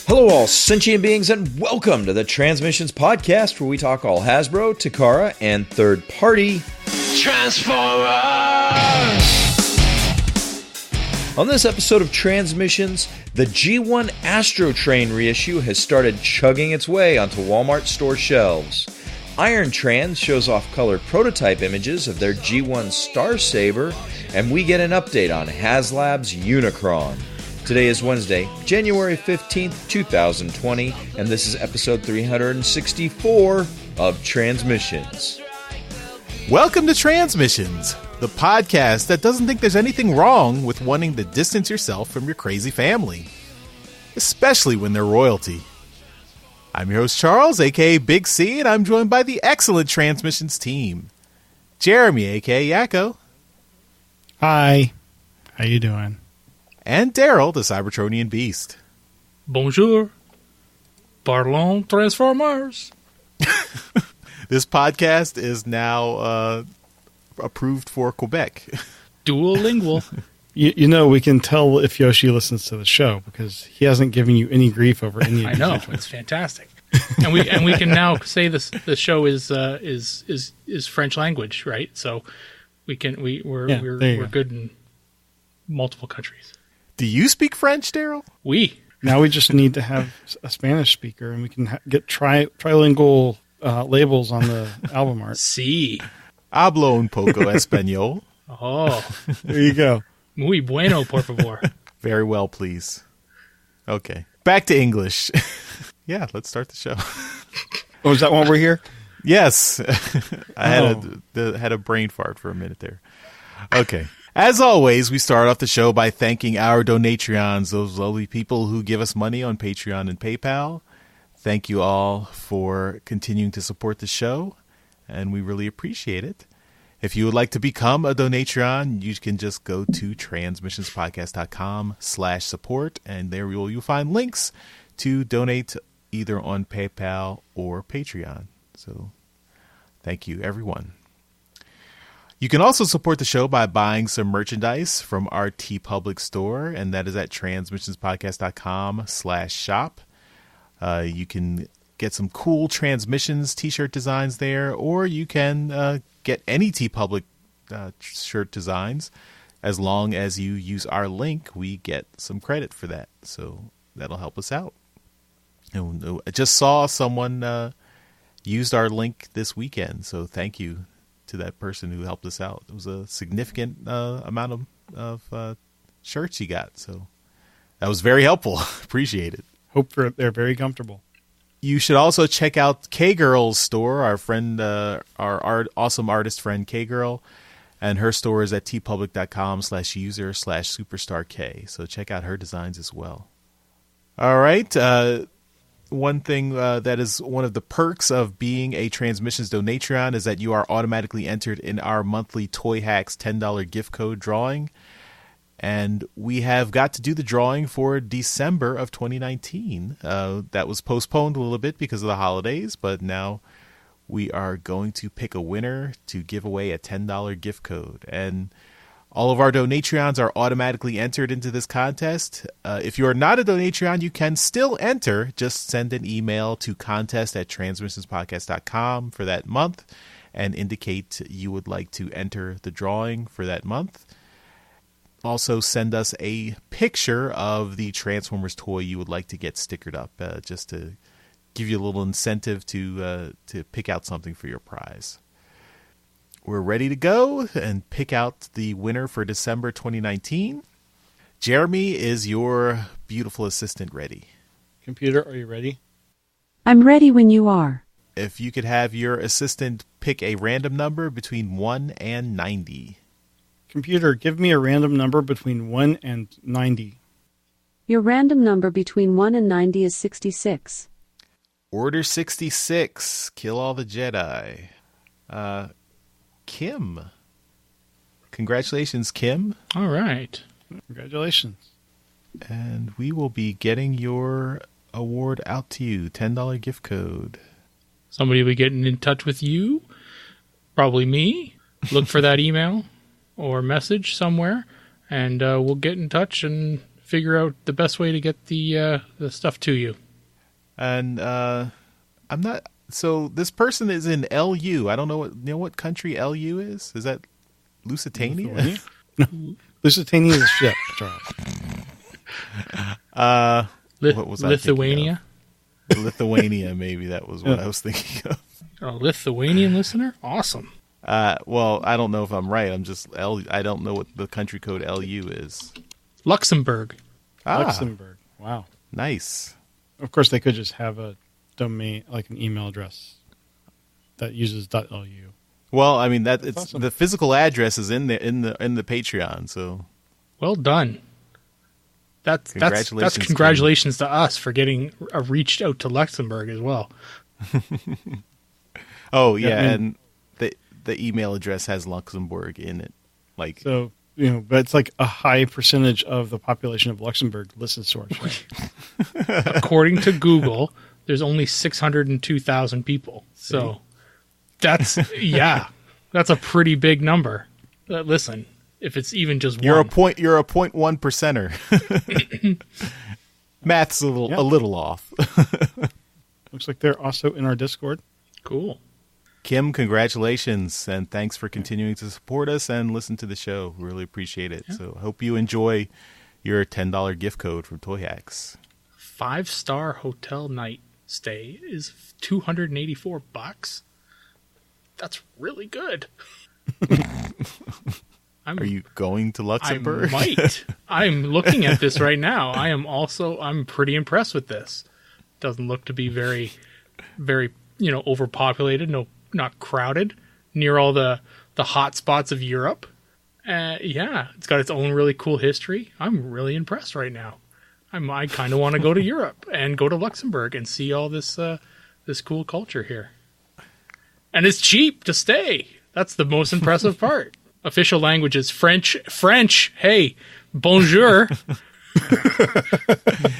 Hello all sentient beings and welcome to the Transmissions Podcast, where we talk all Hasbro, Takara, and third-party Transformers! On this episode of Transmissions, the G1 Astrotrain reissue has started chugging its way onto Walmart store shelves. Irontrans shows off colored prototype images of their G1 Star Saber, and we get an update on Haslab's Unicron. Today is Wednesday, January 15th, 2020, and this is episode 364 of Transmissions. Welcome to Transmissions, the podcast that doesn't think there's anything wrong with wanting to distance yourself from your crazy family, especially when they're royalty. I'm your host Charles, aka Big C, and I'm joined by the excellent Transmissions team. Jeremy, aka Yakko. Hi. How you doing? And Daryl, the Cybertronian Beast. Bonjour. Parlons Transformers. This podcast is now approved for Quebec. Duolingual. You know, we can tell if Yoshi listens to the show because he hasn't given you any grief over any of I know, it's fantastic. And we can now say this the show is French language, right? So we're good in multiple countries. Do you speak French, Daryl? Oui. Now we just need to have a Spanish speaker, and we can get trilingual labels on the album art. Sí. Hablo un poco español. Oh. There you go. Muy bueno, por favor. Very well, please. Okay. Back to English. Yeah, let's start the show. Oh, is that why we're here? Yes. I had a brain fart for a minute there. Okay. As always, we start off the show by thanking our Donatreons, those lovely people who give us money on Patreon and PayPal. Thank you all for continuing to support the show, and we really appreciate it. If you would like to become a Donatreon, you can just go to transmissionspodcast.com/support, and there you'll find links to donate either on PayPal or Patreon. So thank you, everyone. You can also support the show by buying some merchandise from our TeePublic store, and that is at transmissionspodcast.com/shop. You can get some cool Transmissions t-shirt designs there, or you can get any TeePublic shirt designs. As long as you use our link, we get some credit for that, so that'll help us out. And I just saw someone used our link this weekend, so thank you to that person who helped us out. It was a significant amount of shirts you got, so that was very helpful. Appreciate it. Hope they're very comfortable. You should also check out K-Girl's store, our friend, awesome artist friend K-Girl, and her store is at teepublic.com/user/superstark. So check out her designs as well. All right. One thing that is one of the perks of being a Transmissions Donatreon is that you are automatically entered in our monthly Toy Hacks $10 gift code drawing. And we have got to do the drawing for December of 2019. That was postponed a little bit because of the holidays, but now we are going to pick a winner to give away a $10 gift code. And all of our Donatreons are automatically entered into this contest. If you are not a Donatreon, you can still enter. Just send an email to contest@transmissionspodcast.com for that month and indicate you would like to enter the drawing for that month. Also, send us a picture of the Transformers toy you would like to get stickered up, just to give you a little incentive to pick out something for your prize. We're ready to go and pick out the winner for December 2019. Jeremy, is your beautiful assistant ready? Computer, are you ready? I'm ready when you are. If you could have your assistant pick a random number between 1 and 90. Computer, give me a random number between 1 and 90. Your random number between 1 and 90 is 66. Order 66. Kill all the Jedi. Kim. Congratulations, Kim. All right. Congratulations. And we will be getting your award out to you. $10 gift code. Somebody will be getting in touch with you. Probably me. Look for that email or message somewhere, and we'll get in touch and figure out the best way to get the stuff to you. And I'm not. So this person is in LU. I don't know what country LU is. Is that Lusitania? No, Lusitania is a ship, Charles. What was Lithuania? I thinking of? Lithuania, maybe that was what I was thinking of. A Lithuanian listener? Awesome. Well, I don't know if I'm right. I don't know what the country code LU is. Luxembourg. Luxembourg. Wow. Nice. Of course, they could just have a domain, like an email address that uses .lu. Well, I mean it's awesome. The physical address is in the Patreon. So well done. That's congratulations to us for getting reached out to Luxembourg as well. Oh yeah, and the email address has Luxembourg in it. Like so, but it's like a high percentage of the population of Luxembourg listens to our show. According to Google, there's only 602,000 people. So that's a pretty big number. Listen, if it's even just you're one. You're a 0.1 percenter. Math's a little off. Looks like they're also in our Discord. Cool. Kim, congratulations, and thanks for continuing to support us and listen to the show. We really appreciate it. Yeah. So I hope you enjoy your $10 gift code from Toy Hacks. 5-star hotel night stay is $284. That's really good. Are you going to Luxembourg? I might. I'm looking at this right now. I'm pretty impressed with this. Doesn't look to be very, very, overpopulated. No, not crowded. Near all the hot spots of Europe. It's got its own really cool history. I'm really impressed right now. I kind of want to go to Europe and go to Luxembourg and see all this cool culture here. And it's cheap to stay. That's the most impressive part. Official language is French. Hey, bonjour.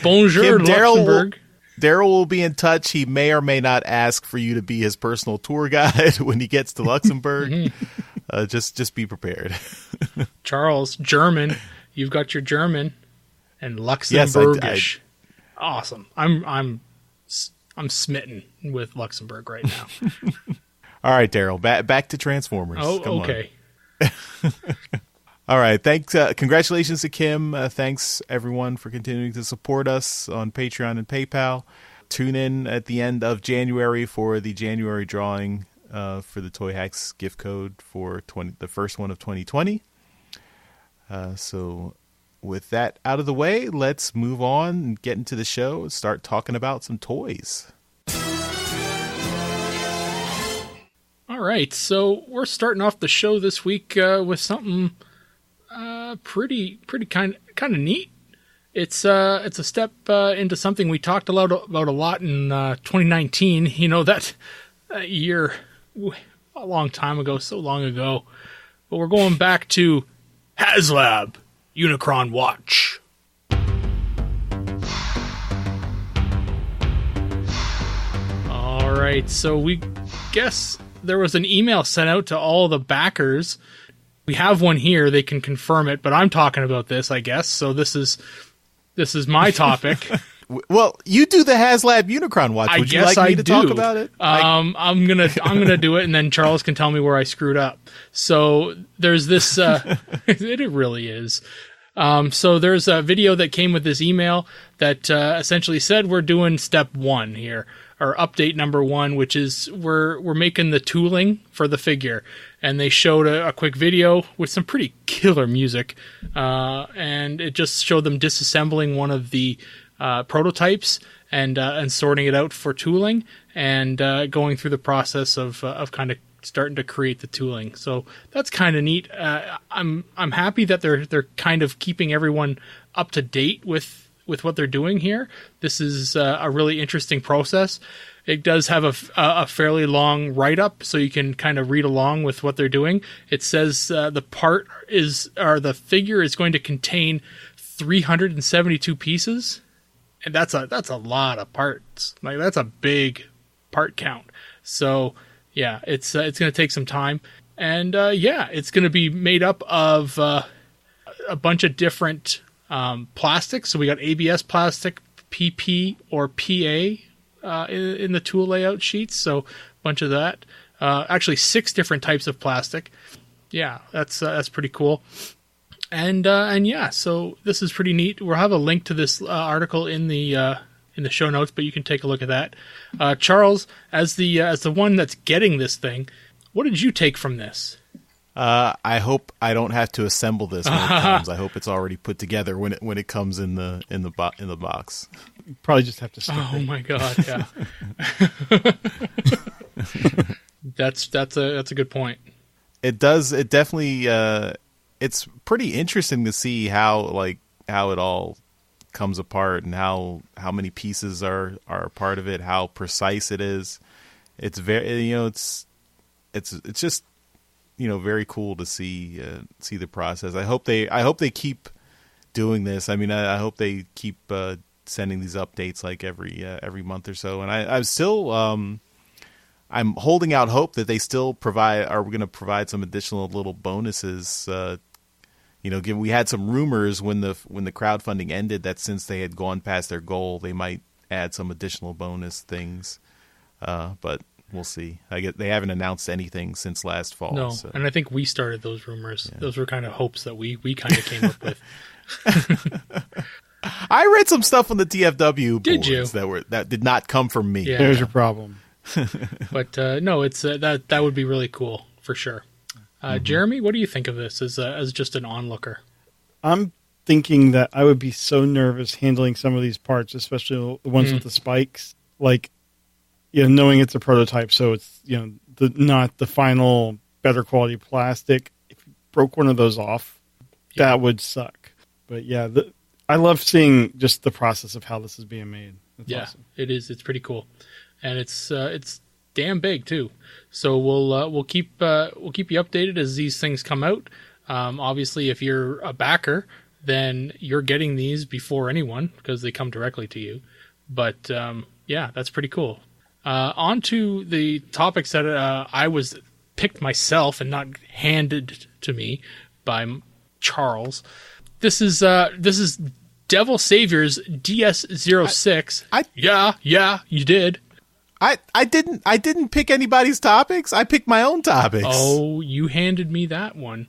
Bonjour, Luxembourg. Daryl will be in touch. He may or may not ask for you to be his personal tour guide when he gets to Luxembourg. Just be prepared. Charles, German. You've got your German and Luxembourgish. Yes, awesome. I'm smitten with Luxembourg right now. All right, Daryl. Back to Transformers. Oh, Come okay. All right. Thanks. Congratulations to Kim. Thanks, everyone, for continuing to support us on Patreon and PayPal. Tune in at the end of January for the January drawing for the Toy Hacks gift code for the first one of 2020. So with that out of the way, let's move on and get into the show and start talking about some toys. All right. So we're starting off the show this week with something pretty kind of neat. It's a step into something we talked about a lot in 2019. That year, a long time ago, so long ago. But we're going back to Haslab Unicron watch. All right, so we guess there was an email sent out to all the backers. We have one here; they can confirm it. But I'm talking about this, I guess. So this is my topic. Well, you do the Haslab Unicron watch. Would you like me to talk about it? I'm gonna do it, and then Charles can tell me where I screwed up. So there's this. It really is. So there's a video that came with this email that essentially said we're doing step 1 here, or update number 1, which is we're making the tooling for the figure. And they showed a quick video with some pretty killer music, and it just showed them disassembling one of the prototypes and sorting it out for tooling, and going through the process of kind of starting to create the tooling. So that's kind of neat. I'm happy that they're kind of keeping everyone up to date with what they're doing here. This is a really interesting process. It does have a fairly long write-up, so you can kind of read along with what they're doing. It says the figure is going to contain 372 pieces, and that's a lot of parts. Like, that's a big part count. So yeah, it's going to take some time, and it's going to be made up of a bunch of different Plastic, so we got ABS plastic, PP or PA in the tool layout sheets, so a bunch of that. Actually 6 different types of plastic. Yeah, that's pretty cool. And yeah, so this is pretty neat. We'll have a link to this article in the show notes, but you can take a look at that. Charles, as the one that's getting this thing, what did you take from this? I hope I don't have to assemble this when it comes. I hope it's already put together when it comes in the box. You probably just have to skip it. My god, yeah. That's a good point. It definitely it's pretty interesting to see how it all comes apart and how many pieces are a part of it, how precise it is. It's very it's just very cool to see the process. I hope they keep doing this. I mean, I hope they keep sending these updates like every month or so. And I'm still I'm holding out hope that they still are going to provide some additional little bonuses. Given we had some rumors when the crowdfunding ended that since they had gone past their goal, they might add some additional bonus things. But we'll see. They haven't announced anything since last fall. No, so. And I think we started those rumors. Yeah. Those were kind of hopes that we kind of came up with. I read some stuff on the TFW did boards you? that did not come from me. Yeah. There's your problem. But no, it's that would be really cool for sure. Jeremy, what do you think of this as just an onlooker? I'm thinking that I would be so nervous handling some of these parts, especially the ones with the spikes. Like, knowing it's a prototype, so it's not the final better quality plastic. If you broke one of those off, that would suck. But yeah, I love seeing just the process of how this is being made. That's awesome. It is. It's pretty cool, and it's damn big too. So we'll keep you updated as these things come out. Obviously, if you're a backer, then you're getting these before anyone because they come directly to you. But yeah, that's pretty cool. On to the topics that I was picked myself and not handed to me by Charles. This is Devil Savior's DS06. Yeah, you did. I didn't pick anybody's topics. I picked my own topics. Oh, you handed me that one.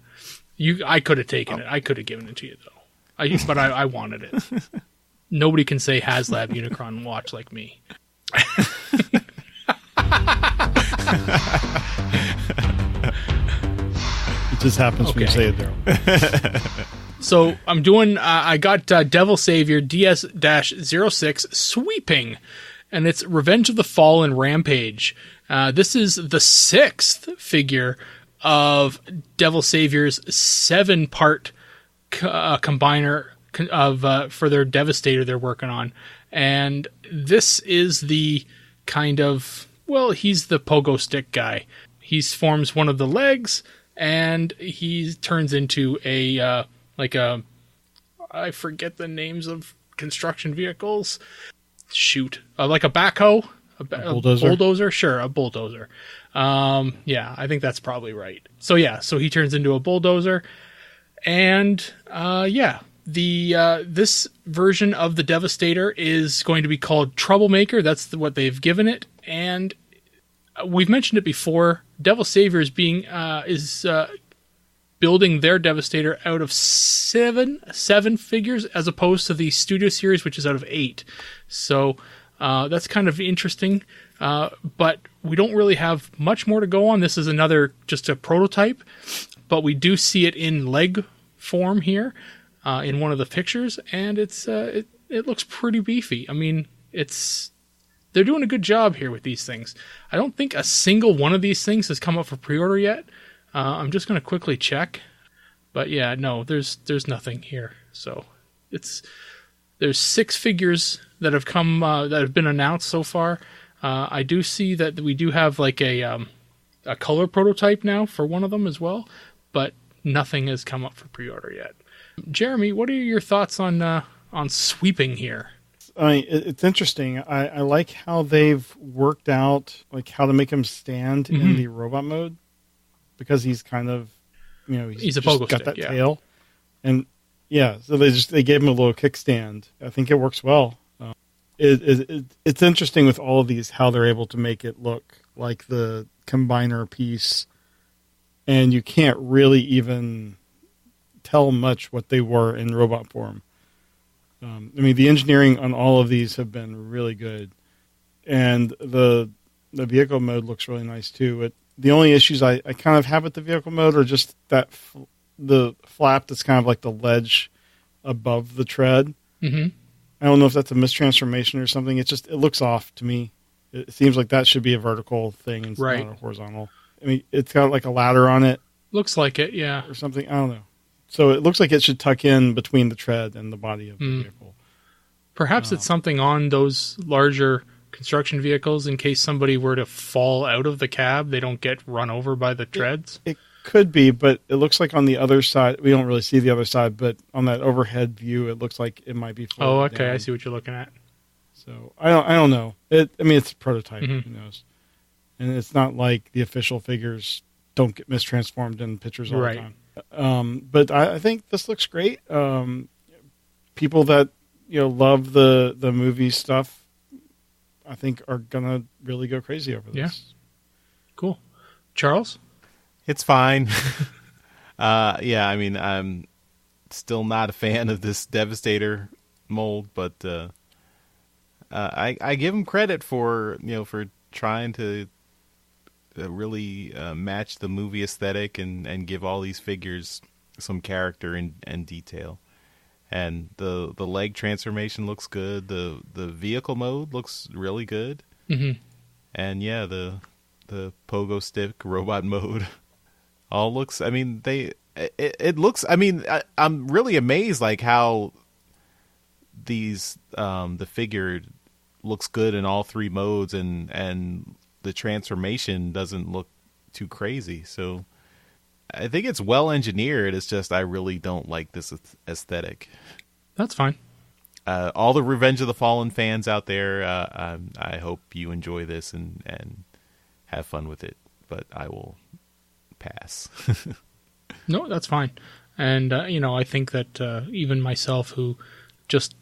I could have taken it. I could have given it to you though. But I wanted it. Nobody can say Haslab Unicron watch like me. It just happens when you say it, Daryl. So I'm doing. I got Devil Savior DS-06 sweeping, and it's Revenge of the Fallen Rampage. This is the 6th figure of Devil Savior's 7-part combiner for their Devastator they're working on, and this is the kind of he's the pogo stick guy. He forms one of the legs, and he turns into a I forget the names of construction vehicles. Shoot, like a backhoe, a bulldozer. Sure, a bulldozer. Yeah, I think that's probably right. So yeah, so he turns into a bulldozer, and this version of the Devastator is going to be called Troublemaker. That's what they've given it, and we've mentioned it before. Devil Savior is building their Devastator out of seven figures as opposed to the Studio Series, which is out of 8. So that's kind of interesting. But we don't really have much more to go on. This is just a prototype, but we do see it in leg form here in one of the pictures, and it looks pretty beefy. I mean, they're doing a good job here with these things. I don't think a single one of these things has come up for pre-order yet. I'm just going to quickly check, but yeah, no, there's nothing here. So there's 6 figures that have come that have been announced so far. I do see that we do have like a color prototype now for one of them as well, but nothing has come up for pre-order yet. Jeremy, what are your thoughts on sweeping here? I mean, it's interesting. I like how they've worked out like how to make him stand in the robot mode. Because he's kind of, he's a pogo got stick, that tail, and Yeah, so they gave him a little kickstand. I think it works well. It's interesting with all of these how they're able to make it look like the combiner piece, and you can't really even tell much what they were in robot form. The engineering on all of these have been really good, and the vehicle mode looks really nice too. The only issues I kind of have with the vehicle mode are just that the flap that's kind of like the ledge above the tread. Mm-hmm. I don't know if that's a mistransformation or something. It looks off to me. It seems like that should be a vertical thing and not a horizontal. It's got like a ladder on it. Looks like it, yeah. Or something. I don't know. So it looks like it should tuck in between the tread and the body of the vehicle. Perhaps it's something on those larger construction vehicles in case somebody were to fall out of the cab, they don't get run over by the treads. It could be, but it looks like on the other side, we don't really see the other side, but on that overhead view, it looks like it might be floating Oh, okay. down. I see what you're looking at. So I don't know. It's a prototype. Who knows? And it's not like the official figures don't get mistransformed in pictures all the time. But I think this looks great. People that love the movie stuff, I think, are gonna really go crazy over this. Yeah. Cool. Charles? It's fine. I'm still not a fan of this Devastator mold, but I give him credit for trying to really match the movie aesthetic and give all these figures some character and detail. And the leg transformation looks good. The vehicle mode looks really good. Mm-hmm. And yeah, the pogo stick robot mode all looks. It looks. I'm really amazed like how these the figure looks good in all three modes, and the transformation doesn't look too crazy. So I think it's well engineered. It's just I really don't like this aesthetic. That's fine. All the Revenge of the Fallen fans out there, I hope you enjoy this and have fun with it. But I will pass. No, that's fine. And I think that even myself, who just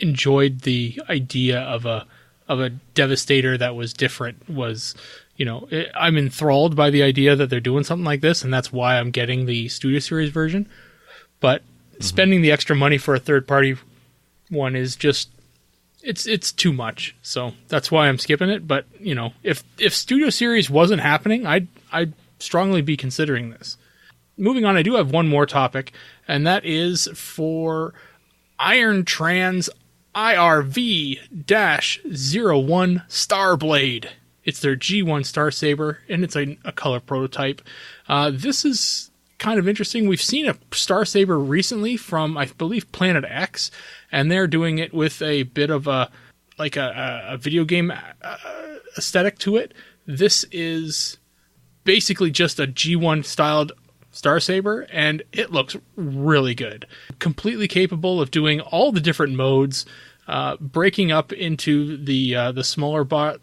enjoyed the idea of a Devastator that was different, was I'm enthralled by the idea that they're doing something like this, and that's why I'm getting the Studio Series version. But spending the extra money for a third-party one is just it's too much. So that's why I'm skipping it. But if Studio Series wasn't happening, I'd strongly be considering this. Moving on, I do have one more topic, and that is for Irontrans IRV-01 Starblade. It's their G1 Star Saber, and it's a color prototype. This is kind of interesting. We've seen a Star Saber recently from, I believe, Planet X, and they're doing it with a bit of a video game aesthetic to it. This is basically just a G1 styled Star Saber, and it looks really good. Completely capable of doing all the different modes, breaking up into the smaller bot,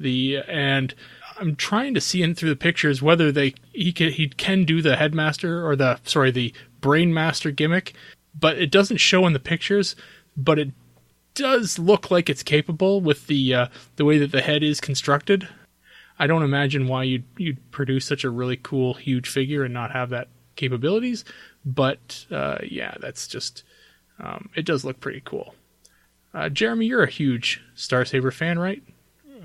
and I'm trying to see in through the pictures whether he can do the headmaster or the brainmaster gimmick, but it doesn't show in the pictures. But it does look like it's capable with the way that the head is constructed. I don't imagine why you'd produce such a really cool, huge figure and not have that capabilities. But that's just it does look pretty cool. Jeremy, you're a huge Star Saber fan, right?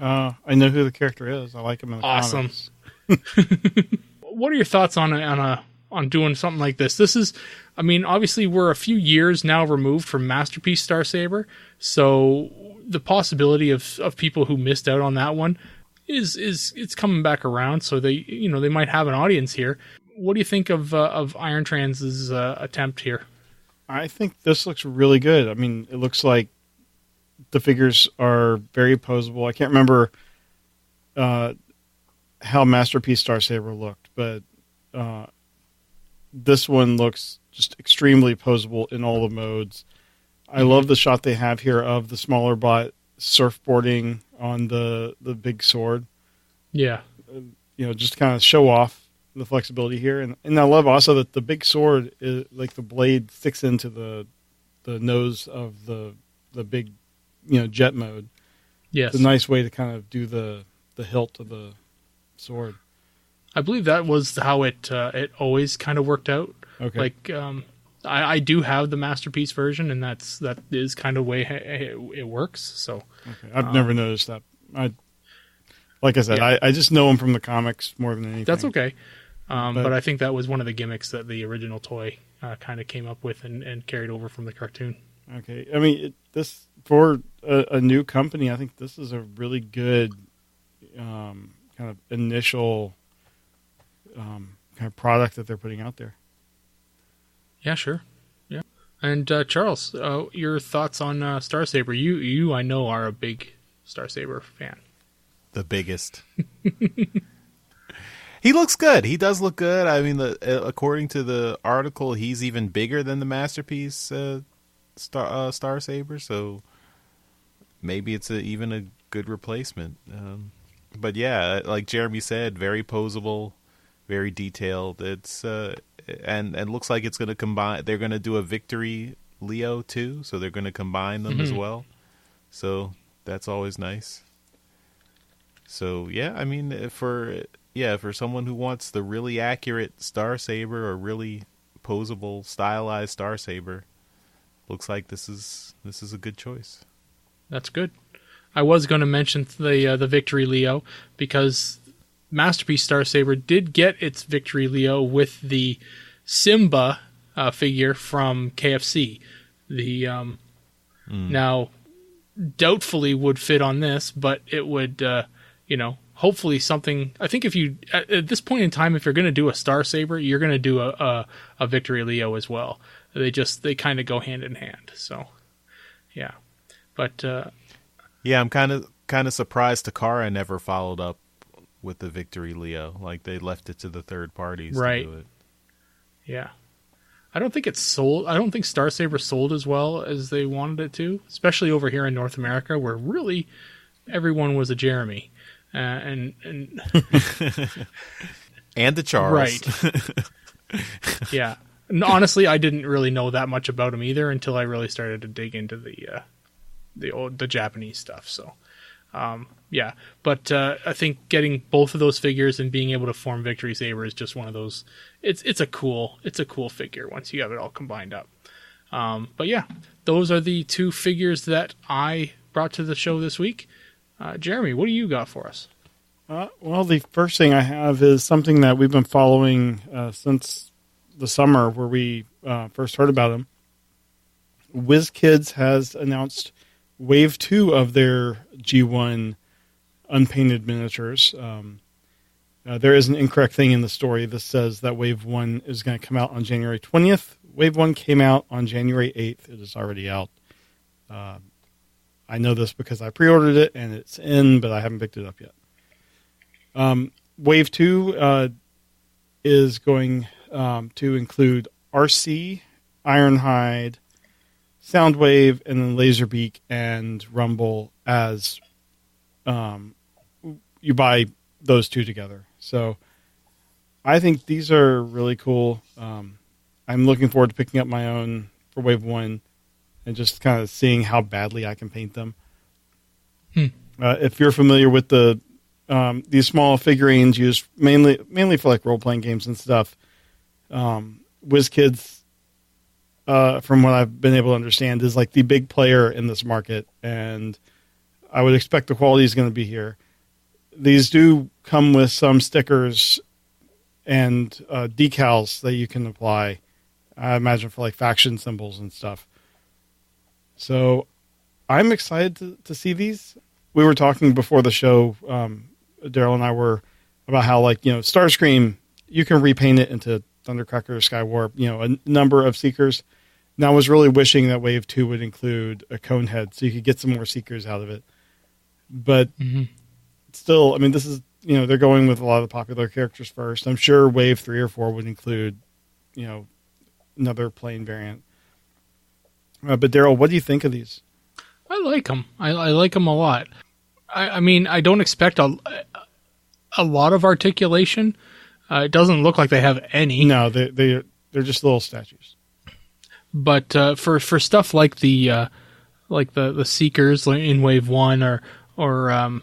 I know who the character is. I like him in the comics. What are your thoughts on doing something like this? This is, obviously we're a few years now removed from Masterpiece Star Saber, so the possibility of people who missed out on that one is coming back around. So they might have an audience here. What do you think of Irontrans's attempt here? I think this looks really good. It looks like the figures are very posable. I can't remember how Masterpiece Star Saber looked, but this one looks just extremely posable in all the modes. I love the shot they have here of the smaller bot surfboarding on the big sword. Yeah. Just kind of show off the flexibility here, and I love also that the big sword is like the blade sticks into the nose of the big, jet mode. Yes, it's a nice way to kind of do the hilt of the sword. I believe that was how it always kind of worked out. Okay. Like I do have the Masterpiece version, and that is kind of way it works. So okay. I've never noticed that. Like I said, yeah. I just know them from the comics more than anything. That's okay. But I think that was one of the gimmicks that the original toy kind of came up with and carried over from the cartoon. Okay. I mean, this for a new company, I think this is a really good kind of initial kind of product that they're putting out there. Yeah, sure. Yeah. And Charles, your thoughts on Star Saber? You, I know, are a big Star Saber fan. The biggest. He looks good. He does look good. I mean, according to the article, he's even bigger than the Masterpiece Star Saber. So maybe it's even a good replacement. But yeah, like Jeremy said, very poseable, very detailed. It's and looks like it's going to combine. They're going to do a Victory Leo too, so they're going to combine them as well. So that's always nice. So yeah, I mean, for someone who wants the really accurate Star Saber or really poseable, stylized Star Saber, looks like this is a good choice. That's good. I was going to mention the Victory Leo because Masterpiece Star Saber did get its Victory Leo with the Simba figure from KFC. The now doubtfully would fit on this, but it would. Hopefully something. I think if you at this point in time, if you're going to do a Star Saber, you're going to do a Victory Leo as well. They kind of go hand in hand. So, yeah, but yeah, I'm kind of surprised Takara never followed up with the Victory Leo. Like they left it to the third parties to do it. Yeah, I don't think it's sold. I don't think Star Saber sold as well as they wanted it to, especially over here in North America, where really everyone was a Jeremy. And and the Charles, right? Yeah. And honestly, I didn't really know that much about him either until I really started to dig into the Japanese stuff. So, yeah. But I think getting both of those figures and being able to form Victory Saber is just one of those. It's a cool figure once you have it all combined up. But yeah, those are the two figures that I brought to the show this week. Jeremy, what do you got for us? Well, the first thing I have is something that we've been following since the summer where we first heard about them. WizKids has announced Wave 2 of their G1 unpainted miniatures. There is an incorrect thing in the story. This says that Wave 1 is going to come out on January 20th. Wave 1 came out on January 8th. It is already out. I know this because I pre-ordered it and it's in, but I haven't picked it up yet. Wave 2 is going to include RC, Ironhide, Soundwave, and then Laserbeak and Rumble as you buy those two together. So I think these are really cool. I'm looking forward to picking up my own for Wave 1. And just kind of seeing how badly I can paint them. If you're familiar with these small figurines used mainly for like role playing games and stuff, WizKids, from what I've been able to understand, is like the big player in this market, and I would expect the quality is going to be here. These do come with some stickers and decals that you can apply. I imagine for like faction symbols and stuff. So I'm excited to see these. We were talking before the show, Daryl and I were, about how, like, Starscream, you can repaint it into Thundercracker, Skywarp, a number of Seekers. And I was really wishing that Wave 2 would include a Conehead so you could get some more Seekers out of it. But still, I mean, this is, they're going with a lot of the popular characters first. I'm sure Wave 3 or 4 would include, another plain variant. But Daryl, what do you think of these? I like them. I like them a lot. I mean, I don't expect a lot of articulation It doesn't look like they have any. No, they're just little statues. But for stuff like the Seekers in Wave 1 or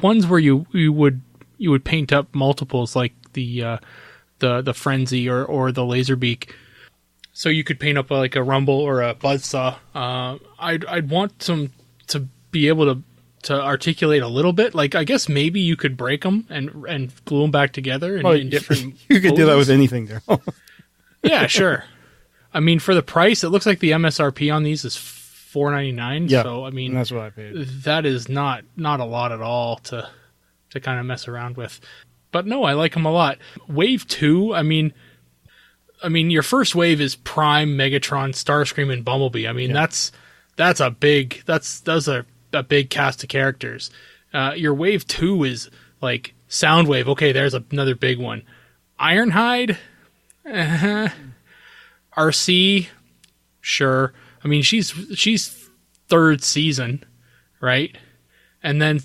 ones where you would paint up multiples like the Frenzy or the Laserbeak, so you could paint up like a Rumble or a Buzzsaw. I'd want some to be able to articulate a little bit. Like, I guess maybe you could break them and glue them back together in different You could poses. do that with anything there. Yeah, sure. I mean, for the price, it looks like the MSRP on these is $4.99. Yeah, so I mean, that's what I paid. That is not a lot at all to kind of mess around with. But no, I like them a lot. Wave 2, I mean, your first wave is Prime, Megatron, Starscream, and Bumblebee. I mean, that's a big cast of characters. Your Wave 2 is like Soundwave. Okay, there's another big one. Ironhide, RC, sure. I mean, she's third season, right? And then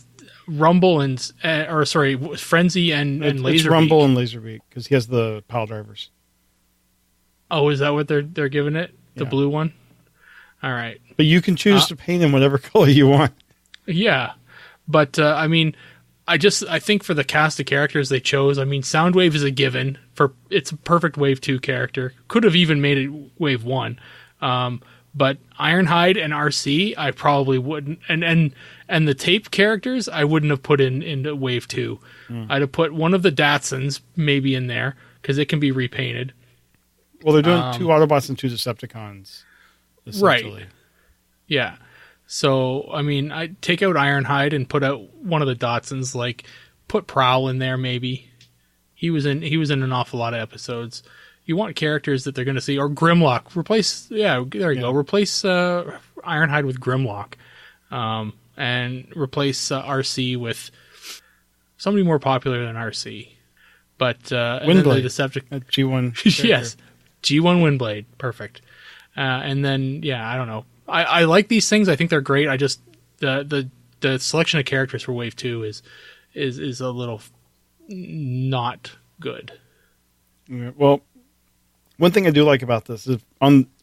Rumble Frenzy and Laserbeak. It's Rumble and Laserbeak because he has the pile drivers. Oh, is that what they're giving it? The blue one? All right. But you can choose to paint him whatever color you want. Yeah. But, I mean, I think for the cast of characters they chose, I mean, Soundwave is a given. It's a perfect Wave 2 character. Could have even made it Wave 1. But Ironhide and RC, I probably wouldn't. And the tape characters, I wouldn't have put into Wave 2. I'd have put one of the Datsuns maybe in there because it can be repainted. Well, they're doing 2 Autobots and 2 Decepticons, essentially. Right. Yeah. So, I mean, I'd take out Ironhide and put out one of the Datsuns, like put Prowl in there maybe. He was in an awful lot of episodes. You want characters that they're going to see, or Grimlock. Replace Ironhide with Grimlock, and replace RC with somebody more popular than RC. But Windblade, G1. Yes, G1 Windblade, perfect. And then I don't know. I like these things. I think they're great. I just the selection of characters for Wave 2 is a little not good. Yeah, well, one thing I do like about this is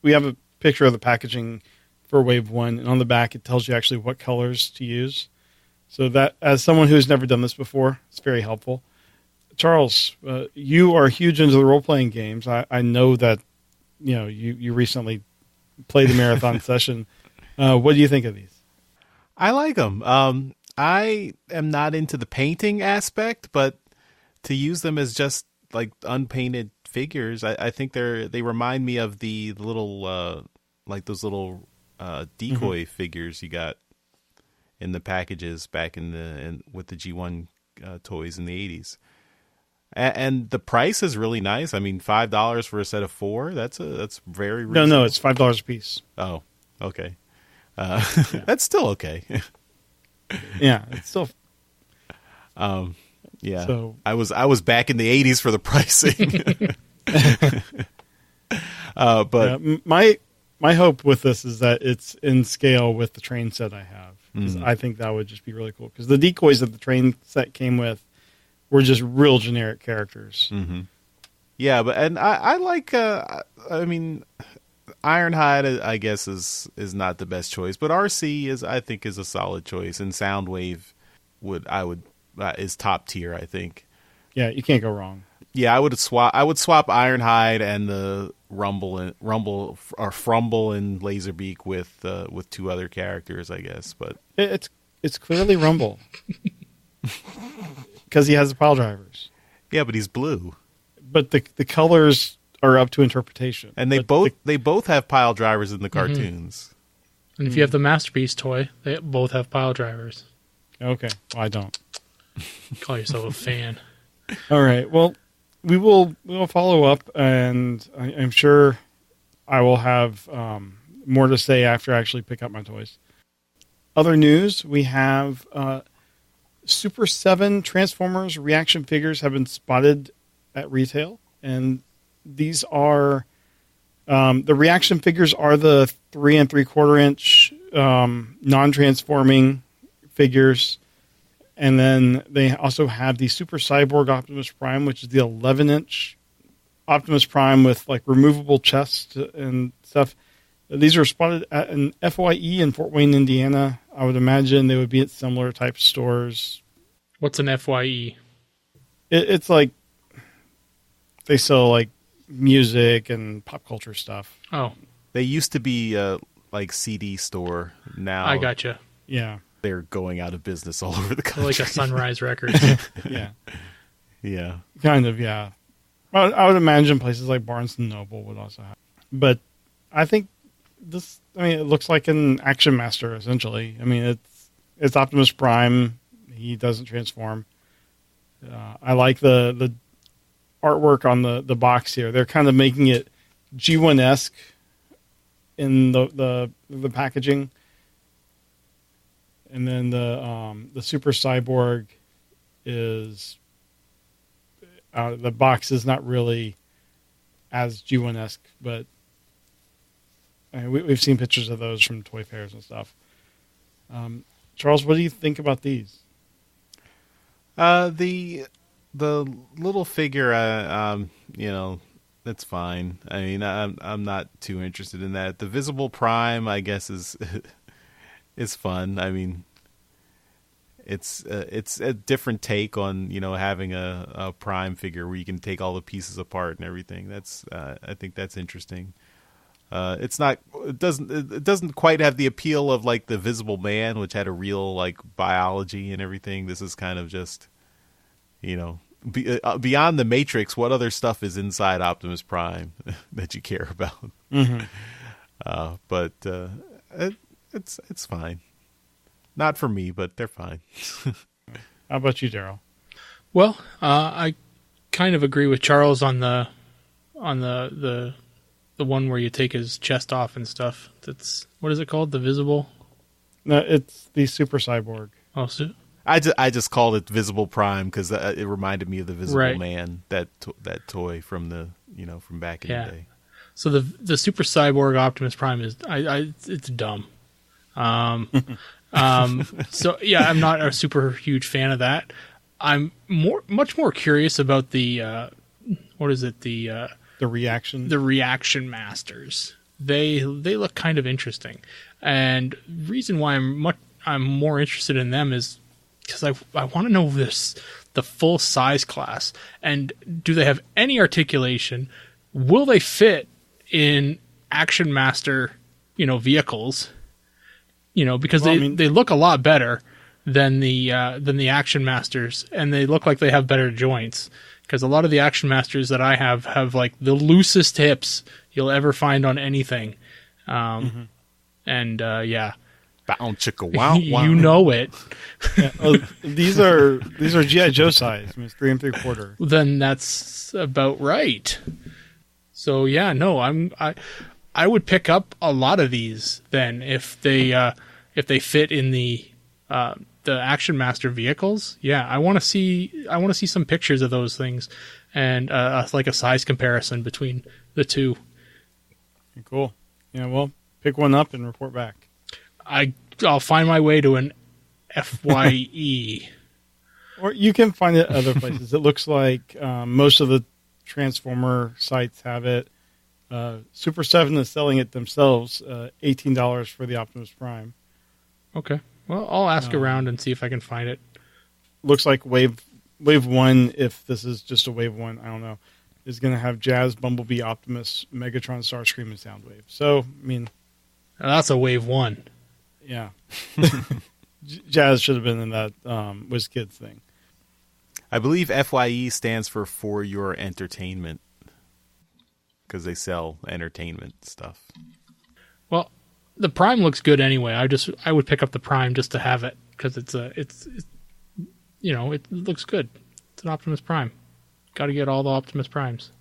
we have a picture of the packaging for Wave 1, and on the back it tells you actually what colors to use. So that, as someone who's never done this before, it's very helpful. Charles, you are huge into the role-playing games. I know that you recently played the marathon session. What do you think of these? I like them. I am not into the painting aspect, but to use them as just like unpainted figures, I think they remind me of the little like those little decoy figures you got in the packages back with the G1 toys in the 80s. And the price is really nice. I mean, $5 for a set of 4. That's very reasonable. No, it's $5 a piece. Oh, okay. That's still okay. Yeah, it's still. Yeah. So I was back in the 80s for the pricing. But my hope with this is that it's in scale with the train set I have. 'Cause I think that would just be really cool. Because the decoys that the train set came with were just real generic characters. Mm-hmm. Yeah, and I like. I mean, Ironhide, I guess, is not the best choice, but RC I think is a solid choice, and Soundwave is top tier, I think. Yeah, you can't go wrong. Yeah, I would swap Ironhide and the Rumble and Laserbeak with 2 other characters, I guess. But it's clearly Rumble because he has the pile drivers. Yeah, but he's blue. But the colors are up to interpretation. And they both have pile drivers in the cartoons. And if you have the Masterpiece toy, they both have pile drivers. Okay, well, I don't. Call yourself a fan. All right. Well, we will follow up, and I'm sure I will have more to say after I actually pick up my toys. Other news: we have Super 7 Transformers reaction figures have been spotted at retail, and these are the reaction figures are the 3 3/4 inch non-transforming figures. And then they also have the Super Cyborg Optimus Prime, which is the 11-inch Optimus Prime with like removable chest and stuff. These are spotted at an FYE in Fort Wayne, Indiana. I would imagine they would be at similar type stores. What's an FYE? It's like they sell like music and pop culture stuff. Oh, they used to be like CD store. Now I gotcha. Yeah, they're going out of business all over the country. Like a Sunrise Records. Yeah, yeah, kind of. Yeah, well, I would imagine places like Barnes and Noble would also have. But I think this. I mean, it looks like an Action Master essentially. I mean, it's Optimus Prime. He doesn't transform. I like the artwork on the box here. They're kind of making it G1-esque in the packaging. And then the Super Cyborg is the box is not really as G1-esque, but I mean, we've seen pictures of those from toy fairs and stuff. Charles, what do you think about these? The little figure, that's fine. I mean, I'm not too interested in that. The Visible Prime, I guess, is fun. I mean, it's a different take on having a Prime figure where you can take all the pieces apart and everything. That's I think that's interesting. It doesn't quite have the appeal of like the Visible Man, which had a real like biology and everything. This is kind of just, beyond the Matrix. What other stuff is inside Optimus Prime that you care about? Mm-hmm. But it's fine. Not for me, but they're fine. How about you, Daryl? Well, I kind of agree with Charles on the one where you take his chest off and stuff. That's, what is it called? The Visible? No, it's the Super Cyborg. Oh, so I just called it Visible Prime because it reminded me of the Visible Man, that toy from from back in the day. So the Super Cyborg Optimus Prime is it's dumb. So yeah, I'm not a super huge fan of that. I'm much more curious about the what is it, the reaction masters. They look kind of interesting, and reason why I'm more interested in them is because I want to know the full size class, and do they have any articulation? Will they fit in Action Master vehicles? Because they look a lot better than the Action Masters, and they look like they have better joints. Because a lot of the Action Masters that I have like the loosest hips you'll ever find on anything. And yeah. Bow chicka wow wow. You know it. Yeah. Oh, these are G.I. Joe size. I mean, it's 3 3/4. Then that's about right. So yeah, no, I would pick up a lot of these then if they fit in the Action Master vehicles. Yeah, I want to see some pictures of those things and like a size comparison between the two. Cool. Yeah, well, pick one up and report back. I'll find my way to an FYE. Or you can find it other places. It looks like most of the Transformer sites have it. Super 7 is selling it themselves, $18 for the Optimus Prime. Okay. Well, I'll ask around and see if I can find it. Looks like Wave 1, if this is just a Wave 1, I don't know, is going to have Jazz, Bumblebee, Optimus, Megatron, Starscream, and Soundwave. So, I mean... Now, that's a Wave 1. Yeah. Jazz should have been in that WizKids thing. I believe FYE stands for your entertainment, because they sell entertainment stuff. Well, the Prime looks good anyway. I would pick up the Prime just to have it because it looks good. It's an Optimus Prime. Got to get all the Optimus Primes.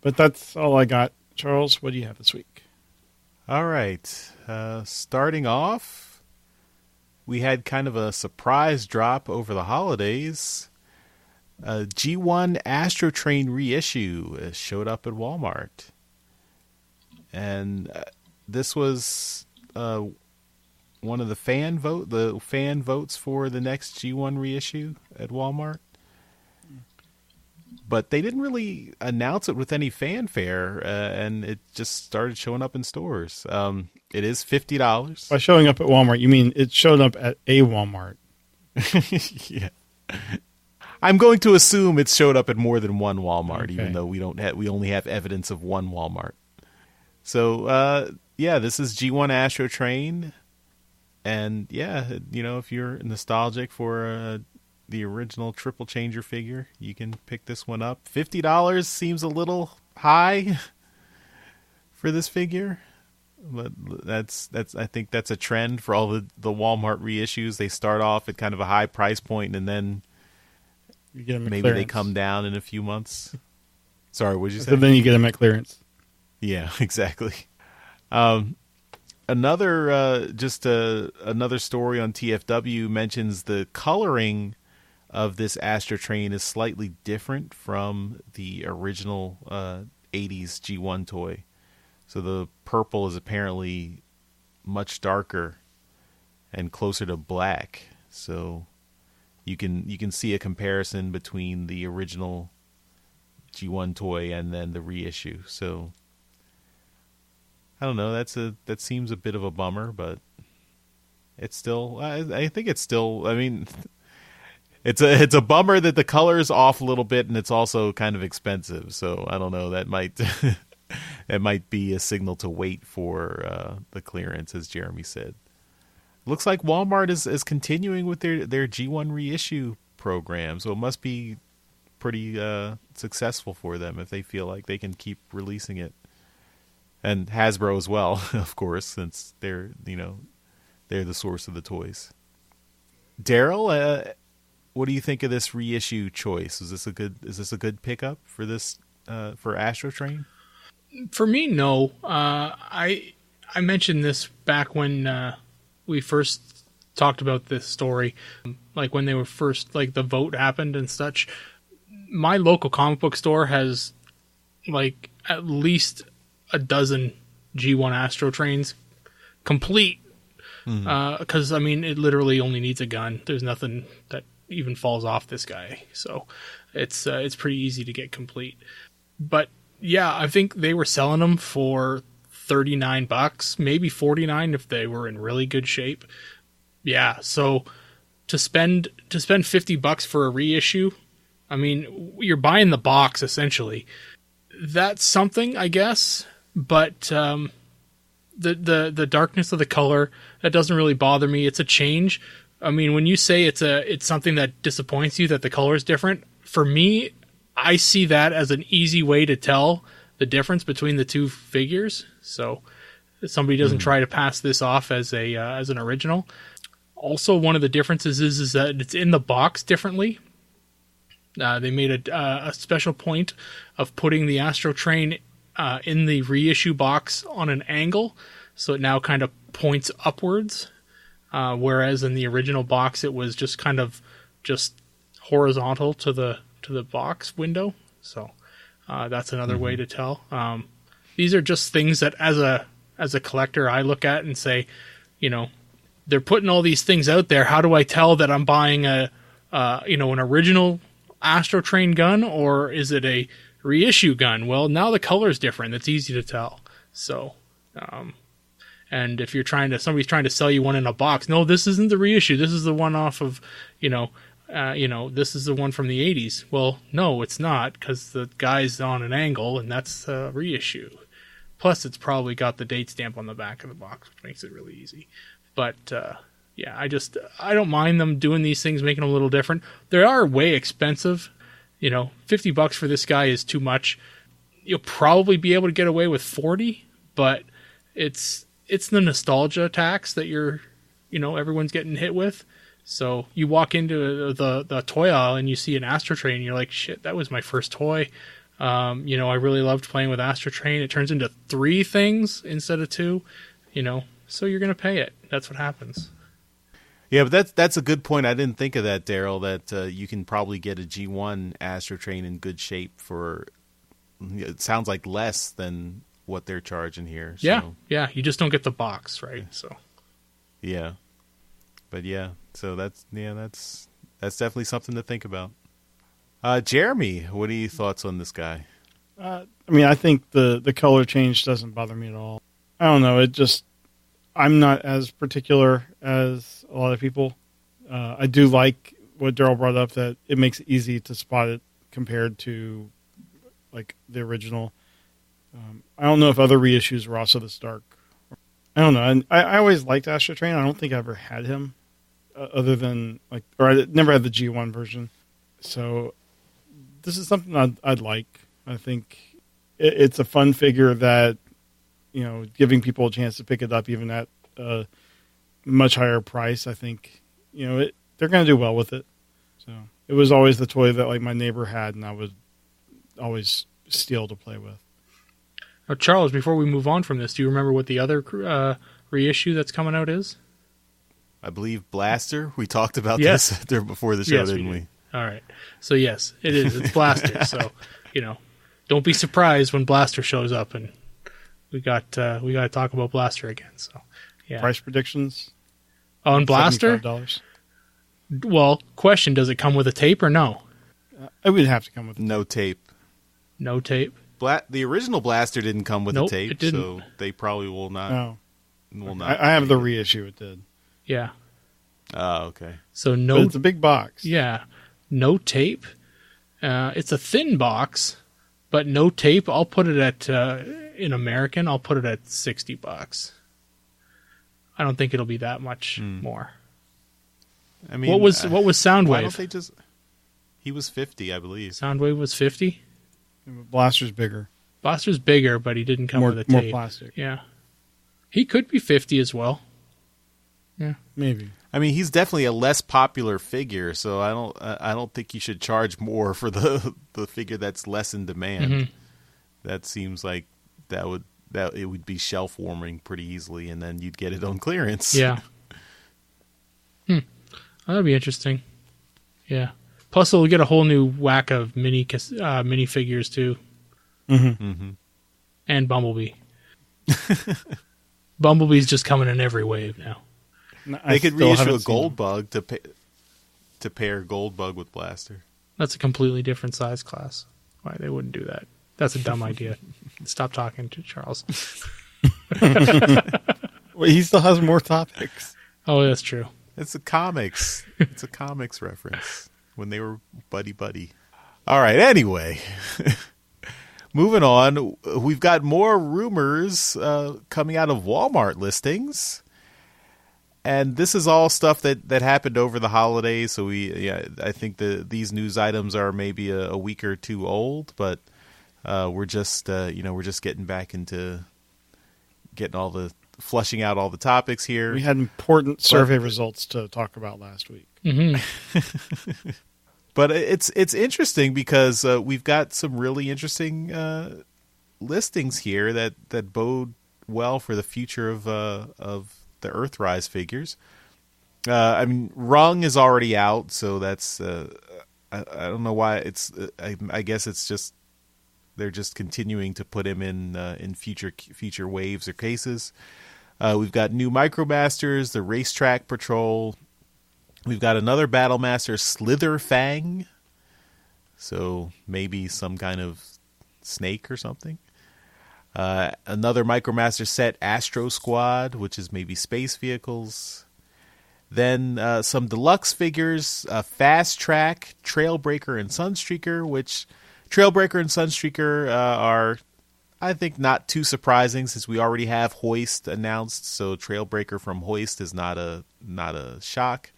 But that's all I got. Charles, what do you have this week? All right. Starting off, we had kind of a surprise drop over the holidays. G1 Astrotrain reissue showed up at Walmart. And this was one of the fan votes for the next G1 reissue at Walmart. But they didn't really announce it with any fanfare, and it just started showing up in stores. It is $50. By showing up at Walmart, you mean it showed up at a Walmart? Yeah. I'm going to assume it showed up at more than one Walmart, okay. even though we only have evidence of one Walmart. So, this is G1 Astrotrain. And, if you're nostalgic for the original Triple Changer figure, you can pick this one up. $50 seems a little high for this figure. But I think that's a trend for all the Walmart reissues. They start off at kind of a high price point, and then maybe they come down in a few months. Sorry, what did you say? But then you get them at clearance. Yeah, exactly. Another story on TFW mentions the coloring of this Astrotrain is slightly different from the original 80s G1 toy. So the purple is apparently much darker and closer to black. So you can see a comparison between the original G1 toy and then the reissue. So I don't know. That seems a bit of a bummer, but it's still. I think it's still. I mean, it's a bummer that the color is off a little bit, and it's also kind of expensive. So I don't know. That might that might be a signal to wait for the clearance, as Jeremy said. Looks like Walmart is continuing with their G1 reissue program, so it must be pretty successful for them if they feel like they can keep releasing it. And Hasbro as well, of course, since they're the source of the toys. Daryl, what do you think of this reissue choice? Is this a good pickup for this for Astrotrain? For me, no. I mentioned this back when we first talked about this story, like when they were first, like the vote happened and such. My local comic book store has like at least a dozen G1 Astrotrains complete. Because I mean, it literally only needs a gun. There's nothing that even falls off this guy, so it's pretty easy to get complete. But yeah, I think they were selling them for $39, maybe $49 if they were in really good shape. Yeah, so to spend $50 for a reissue, I mean, you're buying the box essentially. That's something, I guess. But the darkness of the color, that doesn't really bother me. It's a change. I mean, when you say it's something that disappoints you that the color is different, for me, I see that as an easy way to tell the difference between the two figures. So somebody doesn't try to pass this off as an original. Also, one of the differences is that it's in the box differently. They made a special point of putting the Astrotrain in the reissue box on an angle, so it now kind of points upwards, whereas in the original box it was just kind of just horizontal to the box window. So that's another way to tell. These are just things that as a collector I look at and say, they're putting all these things out there. How do I tell that I'm buying an original Astrotrain gun, or is it a reissue gun? Well, now the color's different. It's easy to tell. So, and if somebody's trying to sell you one in a box, no, this isn't the reissue. This is the one off of, this is the one from the 80s. Well, no, it's not, because the guy's on an angle, and that's a reissue. Plus, it's probably got the date stamp on the back of the box, which makes it really easy. But, I don't mind them doing these things, making them a little different. They are way expensive. $50 for this guy is too much. You'll probably be able to get away with $40, but it's the nostalgia tax that everyone's getting hit with. So you walk into the toy aisle and you see an Astrotrain, and you're like, shit, that was my first toy. I really loved playing with Astrotrain. It turns into 3 things instead of 2, so you're going to pay it. That's what happens. Yeah, but that's a good point. I didn't think of that, Daryl, that you can probably get a G1 Astrotrain in good shape for, it sounds like, less than what they're charging here. So. Yeah, you just don't get the box, right? So. Yeah. But yeah, so that's definitely something to think about. Jeremy, what are your thoughts on this guy? I mean, I think the color change doesn't bother me at all. I don't know. I'm not as particular as a lot of people. I do like what Daryl brought up, that it makes it easy to spot it compared to like the original. I don't know if other reissues were also this dark. I don't know. And I always liked Astrotrain. I don't think I ever had him other than or I never had the G1 version. So this is something I'd like. I think it's a fun figure that, giving people a chance to pick it up even at a much higher price, I think, they're going to do well with it. So it was always the toy that my neighbor had, and I would always steal to play with. Now, Charles, before we move on from this, do you remember what the other reissue that's coming out is? I believe Blaster. We talked about this before the show, didn't we? All right. So yes, it is. It's Blaster. So, don't be surprised when Blaster shows up, and we got to talk about Blaster again. So, yeah. Price predictions on Blaster. $75. Well, question: does it come with a tape or no? It would have to come with no tape. No tape. The original Blaster didn't come with a tape, it didn't. so they probably will not. No. Will not. I have the reissue. It did. Yeah. Oh, okay. So no. But it's a big box. Yeah. No tape. It's a thin box, but no tape. I'll put it at in American. I'll put it at $60. I don't think it'll be that much more. I mean, what was Soundwave? Why don't they just? He was 50, I believe. Soundwave was 50. Blaster's bigger. Blaster's bigger, but he didn't come with a tape. More plastic. Yeah. He could be 50 as well. Yeah. Maybe. I mean, he's definitely a less popular figure, so I don't think you should charge more for the figure that's less in demand. Mm-hmm. That seems like that it would be shelf warming pretty easily, and then you'd get it on clearance. Yeah. That'd be interesting. Yeah. Plus, we'll get a whole new whack of mini figures too. Mm-hmm. Mm-hmm. And Bumblebee. Bumblebee's just coming in every wave now. They could reissue a Goldbug to pair Goldbug with Blaster. That's a completely different size class. Why they wouldn't do that? That's a dumb idea. Stop talking to Charles. Well, he still has more topics. Oh, that's true. It's a comics. It's a comics reference when they were buddy. All right. Anyway, moving on. We've got more rumors coming out of Walmart listings, and this is all stuff that happened over the holidays. So I think these news items are maybe a week or two old, but we're just getting back into flushing out all the topics here. We had important survey results to talk about last week. Mm-hmm. But it's interesting because we've got some really interesting listings here that bode well for the future of the Earthrise figures. I mean, Rung is already out, so that's I don't know why it's. I guess it's just they're just continuing to put him in future waves or cases. We've got new Micromasters, the Racetrack Patrol. We've got another Battlemaster, Slitherfang. So maybe some kind of snake or something. Another Micromaster set, Astro Squad, which is maybe space vehicles. Then some deluxe figures, Fast Track, Trailbreaker, and Sunstreaker, which Trailbreaker and Sunstreaker are, I think, not too surprising since we already have Hoist announced. So Trailbreaker from Hoist is not a shock.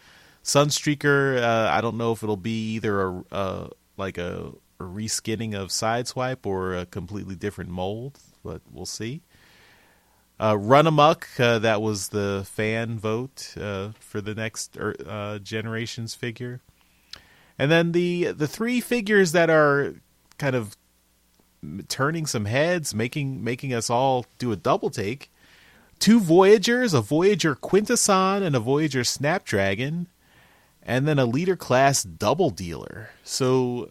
Sunstreaker, I don't know if it'll be either a reskinning of Sideswipe or a completely different mold, but we'll see. Run Amok, that was the fan vote for the next Generations figure. And then the three figures that are kind of turning some heads, making us all do a double take. Two Voyagers, a Voyager Quintesson and a Voyager Snapdragon, and then a Leader Class Double Dealer. So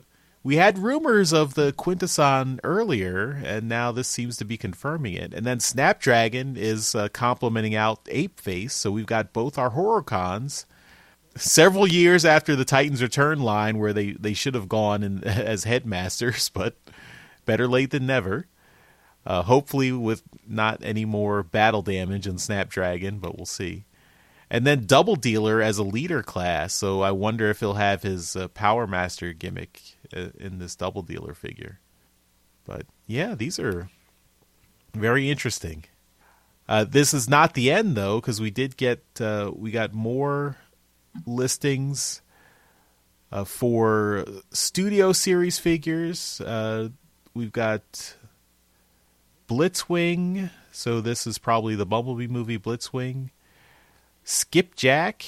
we had rumors of the Quintesson earlier, and now this seems to be confirming it. And then Snapdragon is complimenting out Apeface, so we've got both our HorrorCons several years after the Titans Return line, where they should have gone as headmasters, but better late than never. Hopefully with not any more battle damage on Snapdragon, but we'll see. And then Double Dealer as a leader class, so I wonder if he'll have his Power Master gimmick in this Double Dealer figure. But yeah, these are very interesting. This is not the end, though, because we did get we got more listings for Studio Series figures. We've got Blitzwing, so this is probably the Bumblebee movie Blitzwing. Skipjack,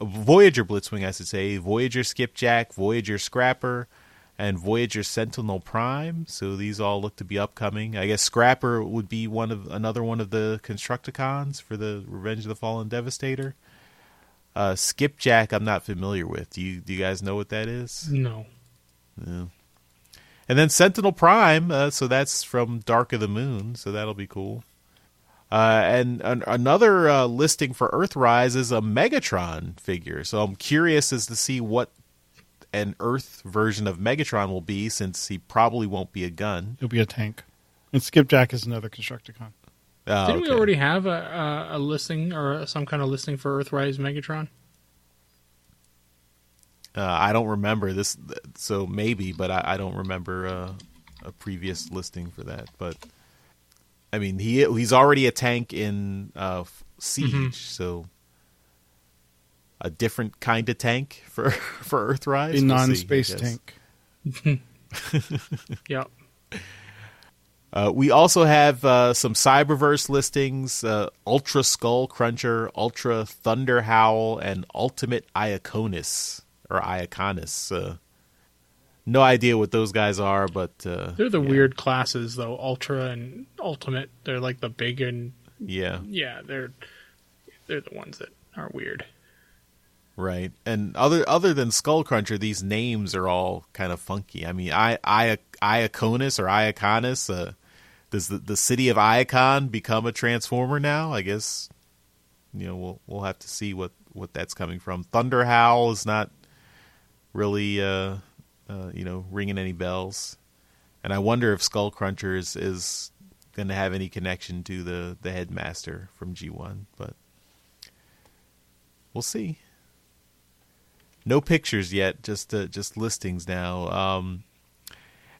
Voyager Blitzwing, I should say. Voyager Skipjack, Voyager Scrapper, and Voyager Sentinel Prime. So these all look to be upcoming. I guess Scrapper would be another one of the Constructicons for the Revenge of the Fallen Devastator. Skipjack, I'm not familiar with. Do you guys know what that is? No. Yeah. And then Sentinel Prime, so that's from Dark of the Moon, so that'll be cool. And another listing for Earthrise is a Megatron figure. So I'm curious as to see what an Earth version of Megatron will be, since he probably won't be a gun. He'll be a tank. And Skipjack is another Constructicon. Didn't we already have a listing or some kind of listing for Earthrise Megatron? I don't remember this, so maybe, but I don't remember a previous listing for that. But I mean, he's already a tank in Siege, so a different kind of tank for Earthrise. A non-space tank. Yep. We also have some Cyberverse listings: Ultra Skull Cruncher, Ultra Thunder Howl, and Ultimate Iaconus or Iaconus. No idea what those guys are, but they're the weird classes, though. Ultra and Ultimate, they're like the big and yeah, they're the ones that are weird. Right. And other than Skullcruncher, these names are all kind of funky. I mean, Iaconus or Iaconus, does the city of Iacon become a Transformer now? I guess, we'll have to see what that's coming from. Thunder Howl is not really ringing any bells. And I wonder if Skullcruncher is going to have any connection to the headmaster from G1, but we'll see. No pictures yet, just listings now.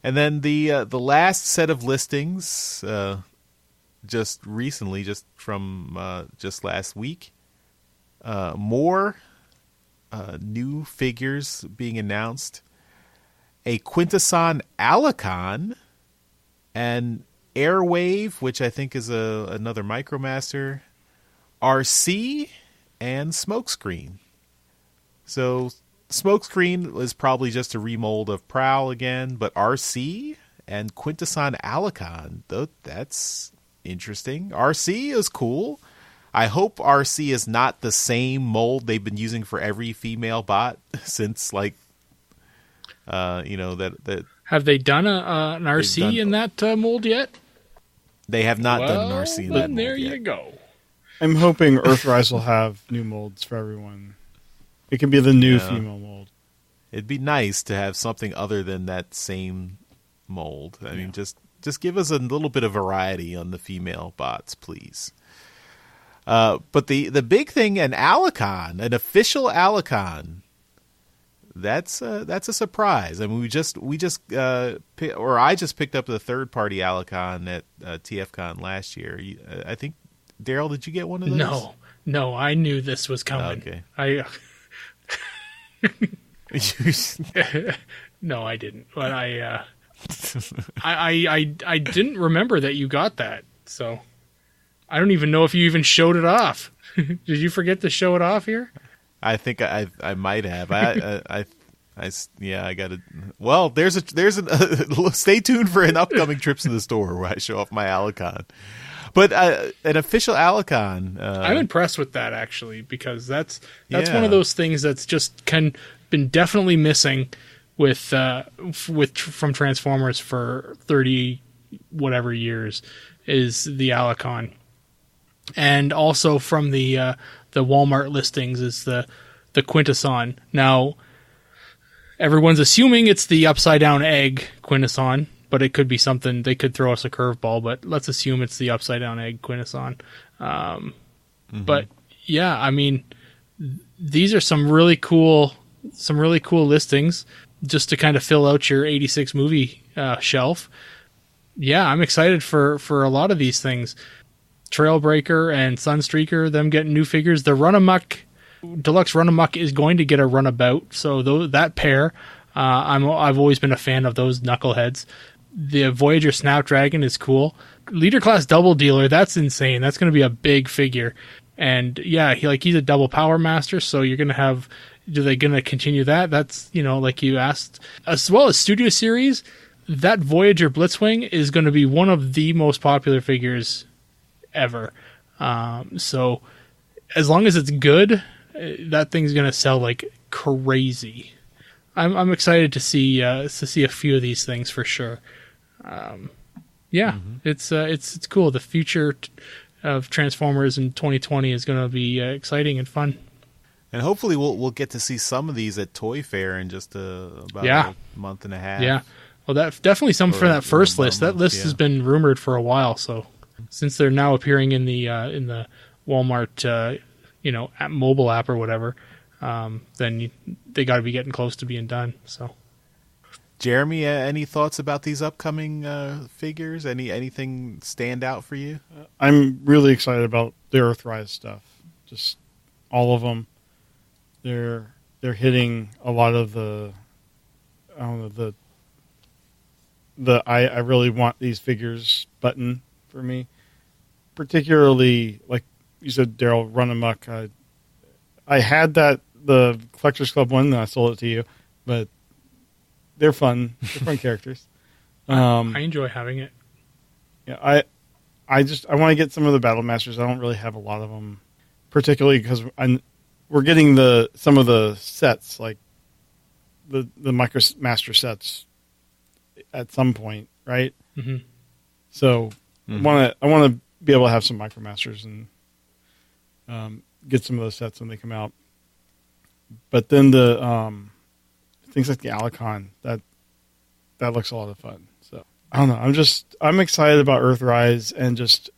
And then the last set of listings, just recently, just from just last week, more new figures being announced. A Quintesson Alicon, and Airwave, which I think is another Micromaster, RC, and Smokescreen. So Smokescreen was probably just a remold of Prowl again, but RC and Quintesson Alicon, that's interesting. RC is cool. I hope RC is not the same mold they've been using for every female bot since, like, that. Have they done an RC in that mold yet? They have not done an RC in that mold there yet. You go. I'm hoping Earthrise will have new molds for everyone. It can be the new female mold. It'd be nice to have something other than that same mold. I mean, just give us a little bit of variety on the female bots, please. But the big thing, an Alicon, an official Alicon. That's a surprise. I mean, I just picked up the third-party Alicon at TFCon last year. I think, Daryl, did you get one of those? No, I knew this was coming. Okay. No, I didn't. But I didn't remember that you got that. So I don't even know if you even showed it off. Did you forget to show it off here? I think I might have. I got it. Well, there's stay tuned for an upcoming trips to the store where I show off my Alicon. But an official Alicon. I'm impressed with that, actually, because that's one of those things that's just been definitely missing from Transformers for 30 whatever years is the Alicon. And also from the Walmart listings is the Quintesson. Now, everyone's assuming it's the upside down egg Quintesson, but it could be something. They could throw us a curveball, but let's assume it's the upside down egg Quintesson. But yeah, I mean, these are some really cool listings just to kind of fill out your 86 movie shelf. Yeah, I'm excited for a lot of these things. Trailbreaker and Sunstreaker, them getting new figures. The Runamuck, Deluxe Runamuck is going to get a runabout. So that pair, I've always been a fan of those knuckleheads. The Voyager Snapdragon is cool. Leader Class Double Dealer, that's insane. That's going to be a big figure. And yeah, he's a double Power Master. So you're going to have, are they going to continue that? That's, like you asked. As well as Studio Series, that Voyager Blitzwing is going to be one of the most popular figures ever. So as long as it's good, that thing's going to sell like crazy. I'm excited to see a few of these things for sure. It's cool. The future of Transformers in 2020 is going to be exciting and fun. And hopefully we'll get to see some of these at Toy Fair in just about a month and a half. Yeah. Well, that definitely some for that first list. That list has been rumored for a while. So since they're now appearing in the Walmart, mobile app or whatever, then they got to be getting close to being done. So, Jeremy, any thoughts about these upcoming figures? Anything stand out for you? I'm really excited about the Earthrise stuff. Just all of them. They're hitting a lot of the I really want these figures button for me. Particularly, like you said, Daryl, Run Amok. I had the Collectors Club one, and I sold it to you, but they're fun. They're fun characters. I enjoy having it. Yeah, I want to get some of the Battle Masters. I don't really have a lot of them, particularly because we're getting some of the sets, like the Micro Master sets, at some point, right? Mm-hmm. So I want to be able to have some Micro Masters and get some of those sets when they come out. But then the things like the Alicon, that looks a lot of fun. So I don't know. I'm excited about Earthrise, and just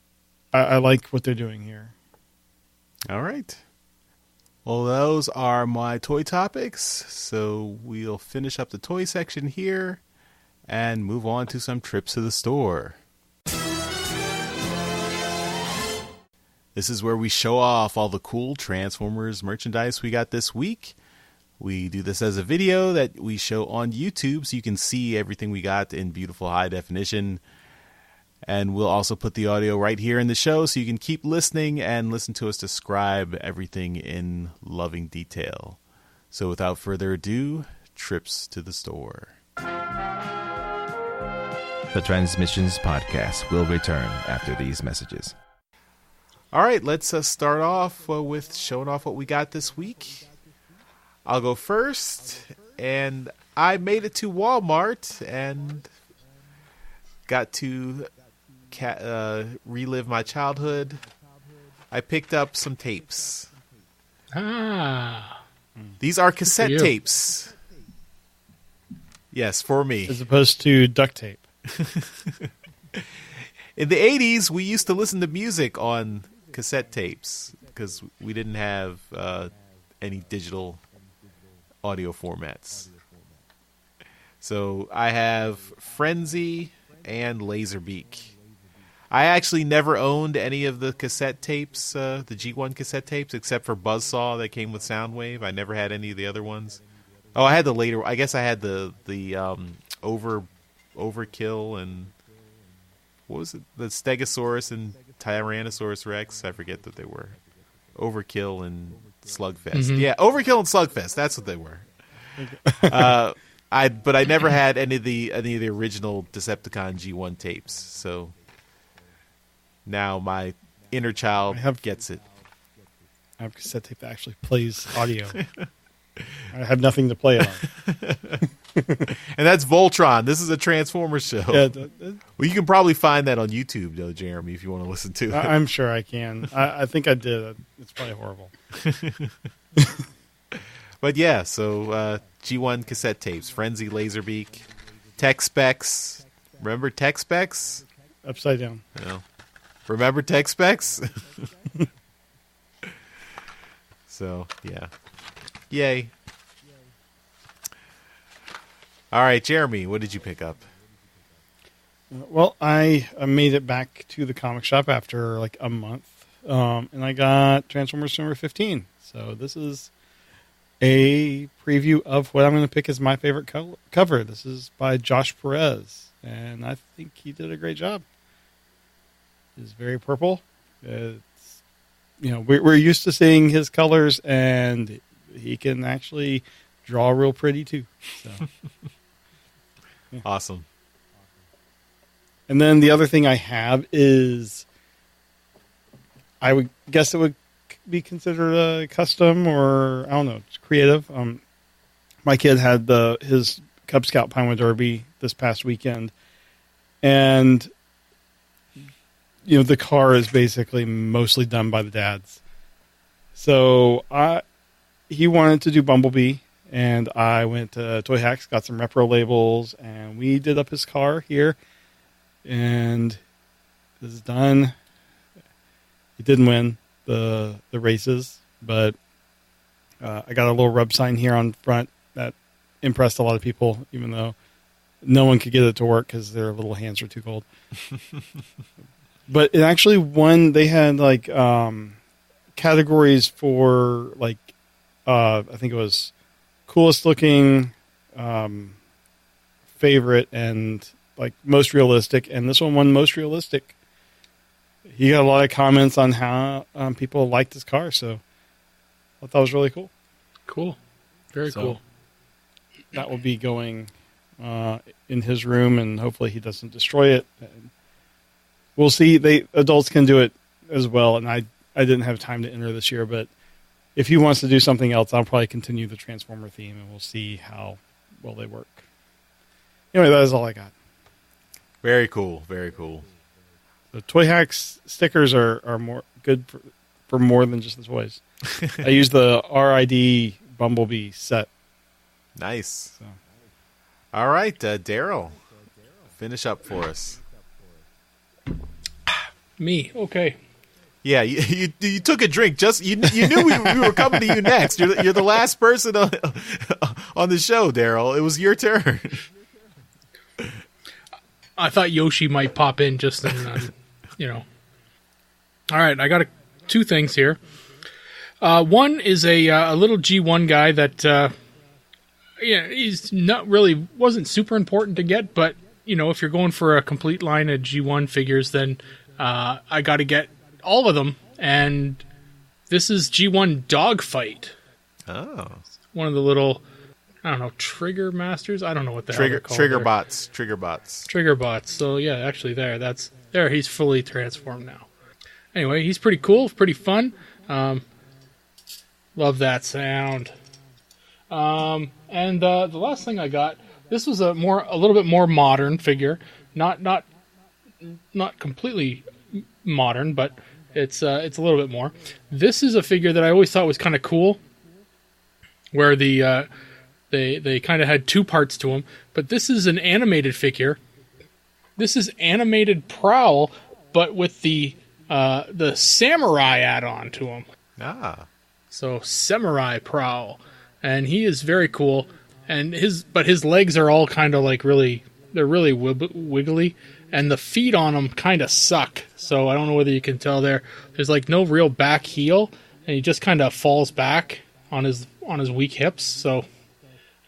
I like what they're doing here. All right. Well, those are my toy topics. So we'll finish up the toy section here and move on to some trips to the store. This is where we show off all the cool Transformers merchandise we got this week. We do this as a video that we show on YouTube, so you can see everything we got in beautiful high definition. And we'll also put the audio right here in the show, so you can keep listening and listen to us describe everything in loving detail. So without further ado, trips to the store. The Transmissions Podcast will return after these messages. All right, let's start off with showing off what we got this week. I'll go first, and I made it to Walmart and got to relive my childhood. I picked up some tapes. These are cassette tapes. Yes, for me. As opposed to duct tape. In the 80s, we used to listen to music on cassette tapes because we didn't have any digital audio formats. So I have Frenzy and Laserbeak. I actually never owned any of the cassette tapes, the G1 cassette tapes, except for Buzzsaw that came with Soundwave. I never had any of the other ones. Oh, I had the later. I guess I had the Overkill and what was it? The Stegosaurus and Tyrannosaurus Rex. I forget that they were. Overkill and Slugfest. Mm-hmm. Yeah, Overkill and Slugfest. That's what they were. But I never had any of the original Decepticon G1 tapes. So now my inner child gets it. I have a cassette tape that actually plays audio. I have nothing to play it on. And that's Voltron. This is a Transformers show. Yeah, well, you can probably find that on YouTube, though, Jeremy, if you want to listen to it. I'm sure I can. I think I did. It's probably horrible. But yeah, so G1 cassette tapes, Frenzy, Laserbeak, Tech Specs. Remember Tech Specs? Upside down. No. Remember Tech Specs? So, yeah. Yay. All right, Jeremy, what did you pick up? Well, I made it back to the comic shop after like a month, and I got Transformers number 15. So this is a preview of what I'm going to pick as my favorite cover. This is by Josh Perez, and I think he did a great job. It's very purple. It's, we're used to seeing his colors, and he can actually draw real pretty too. So. Yeah. Awesome. And then the other thing I have is, I would guess it would be considered a custom, or I don't know, it's creative. My kid had his Cub Scout Pinewood Derby this past weekend, and the car is basically mostly done by the dads. So he wanted to do Bumblebee. And I went to Toy Hacks, got some repro labels, and we did up his car here. And this is done. He didn't win the races, but I got a little rub sign here on front that impressed a lot of people, even though no one could get it to work because their little hands were too cold. But it actually won. They had like categories for like I think it was coolest looking, favorite, and like most realistic, and this one won most realistic. He got a lot of comments on how people liked his car, so I thought that was really cool. Cool, very cool. That will be going in his room, and hopefully he doesn't destroy it. And we'll see. Adults can do it as well, and I didn't have time to enter this year, but if he wants to do something else, I'll probably continue the Transformer theme, and we'll see how well they work. Anyway, that is all I got. Very cool. Very cool. The Toy Hacks stickers are more good for more than just the toys. I use the RID Bumblebee set. Nice. So. All right, Daryl, finish up for us. Me, okay. Yeah, you took a drink. You knew we were coming to you next. You're the last person on the show, Daryl. It was your turn. I thought Yoshi might pop in just in, All right, I got two things here. One is a little G1 guy that, he's not really wasn't super important to get, but if you're going for a complete line of G1 figures, then I got to get all of them, and this is G1 Dogfight. Oh. One of the little, I don't know, Trigger Masters? I don't know what the hell they're called. Trigger bots. Trigger bots. So, yeah, actually there, he's fully transformed now. Anyway, he's pretty cool, pretty fun. Love that sound. And the last thing I got, this was a little bit more modern figure. Not completely modern, but it's a little bit more. This is a figure that I always thought was kind of cool, where they kind of had two parts to him. But this is an animated figure. This is animated Prowl, but with the samurai add-on to him. Ah. So Samurai Prowl, and he is very cool. And his legs are all kind of like they're really wiggly. And the feet on him kind of suck. So I don't know whether you can tell there. There's like no real back heel, and he just kind of falls back on his weak hips. So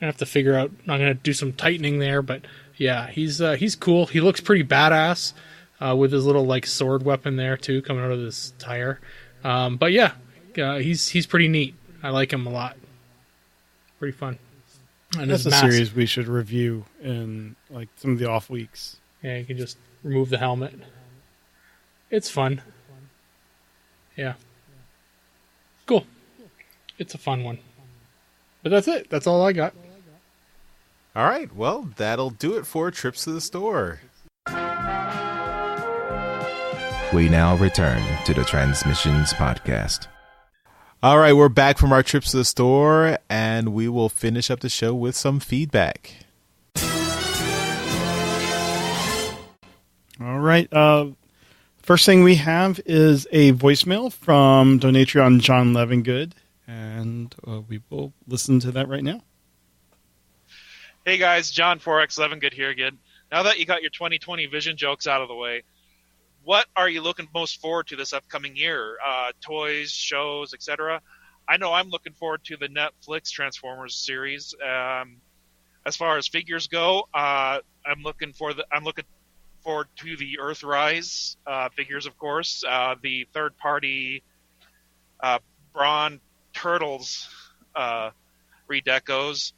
I have to figure out. I'm gonna do some tightening there, but yeah, he's cool. He looks pretty badass with his little like sword weapon there too, coming out of this tire. But yeah, he's pretty neat. I like him a lot. Pretty fun. And that's a series we should review in like some of the off weeks. Yeah, you can just remove the helmet. It's fun. Yeah. Cool. It's a fun one. But that's it. That's all I got. All right, well, that'll do it for Trips to the Store. We now return to the Transmissions Podcast. All right, we're back from our trips to the store, and we will finish up the show with some feedback. All right. First thing we have is a voicemail from Donatrion John Levingood, and we will listen to that right now. Hey guys, John 4X Levingood here again. Now that you got your 2020 Vision jokes out of the way, what are you looking most forward to this upcoming year? Toys, shows, etc. I know I'm looking forward to the Netflix Transformers series. As far as figures go, I'm looking forward to the Earthrise figures, of course. The third-party Brawn Turtles redecos,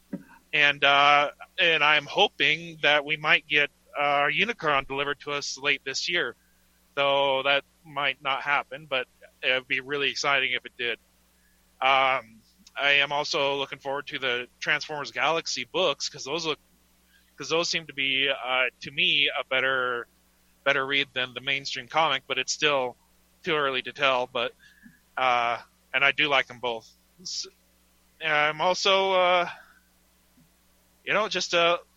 and I'm hoping that we might get Unicron delivered to us late this year. Though that might not happen, but it would be really exciting if it did. I am also looking forward to the Transformers Galaxy books because those seem to be, to me, a better read than the mainstream comic. But it's still too early to tell. But and I do like them both. I'm also, just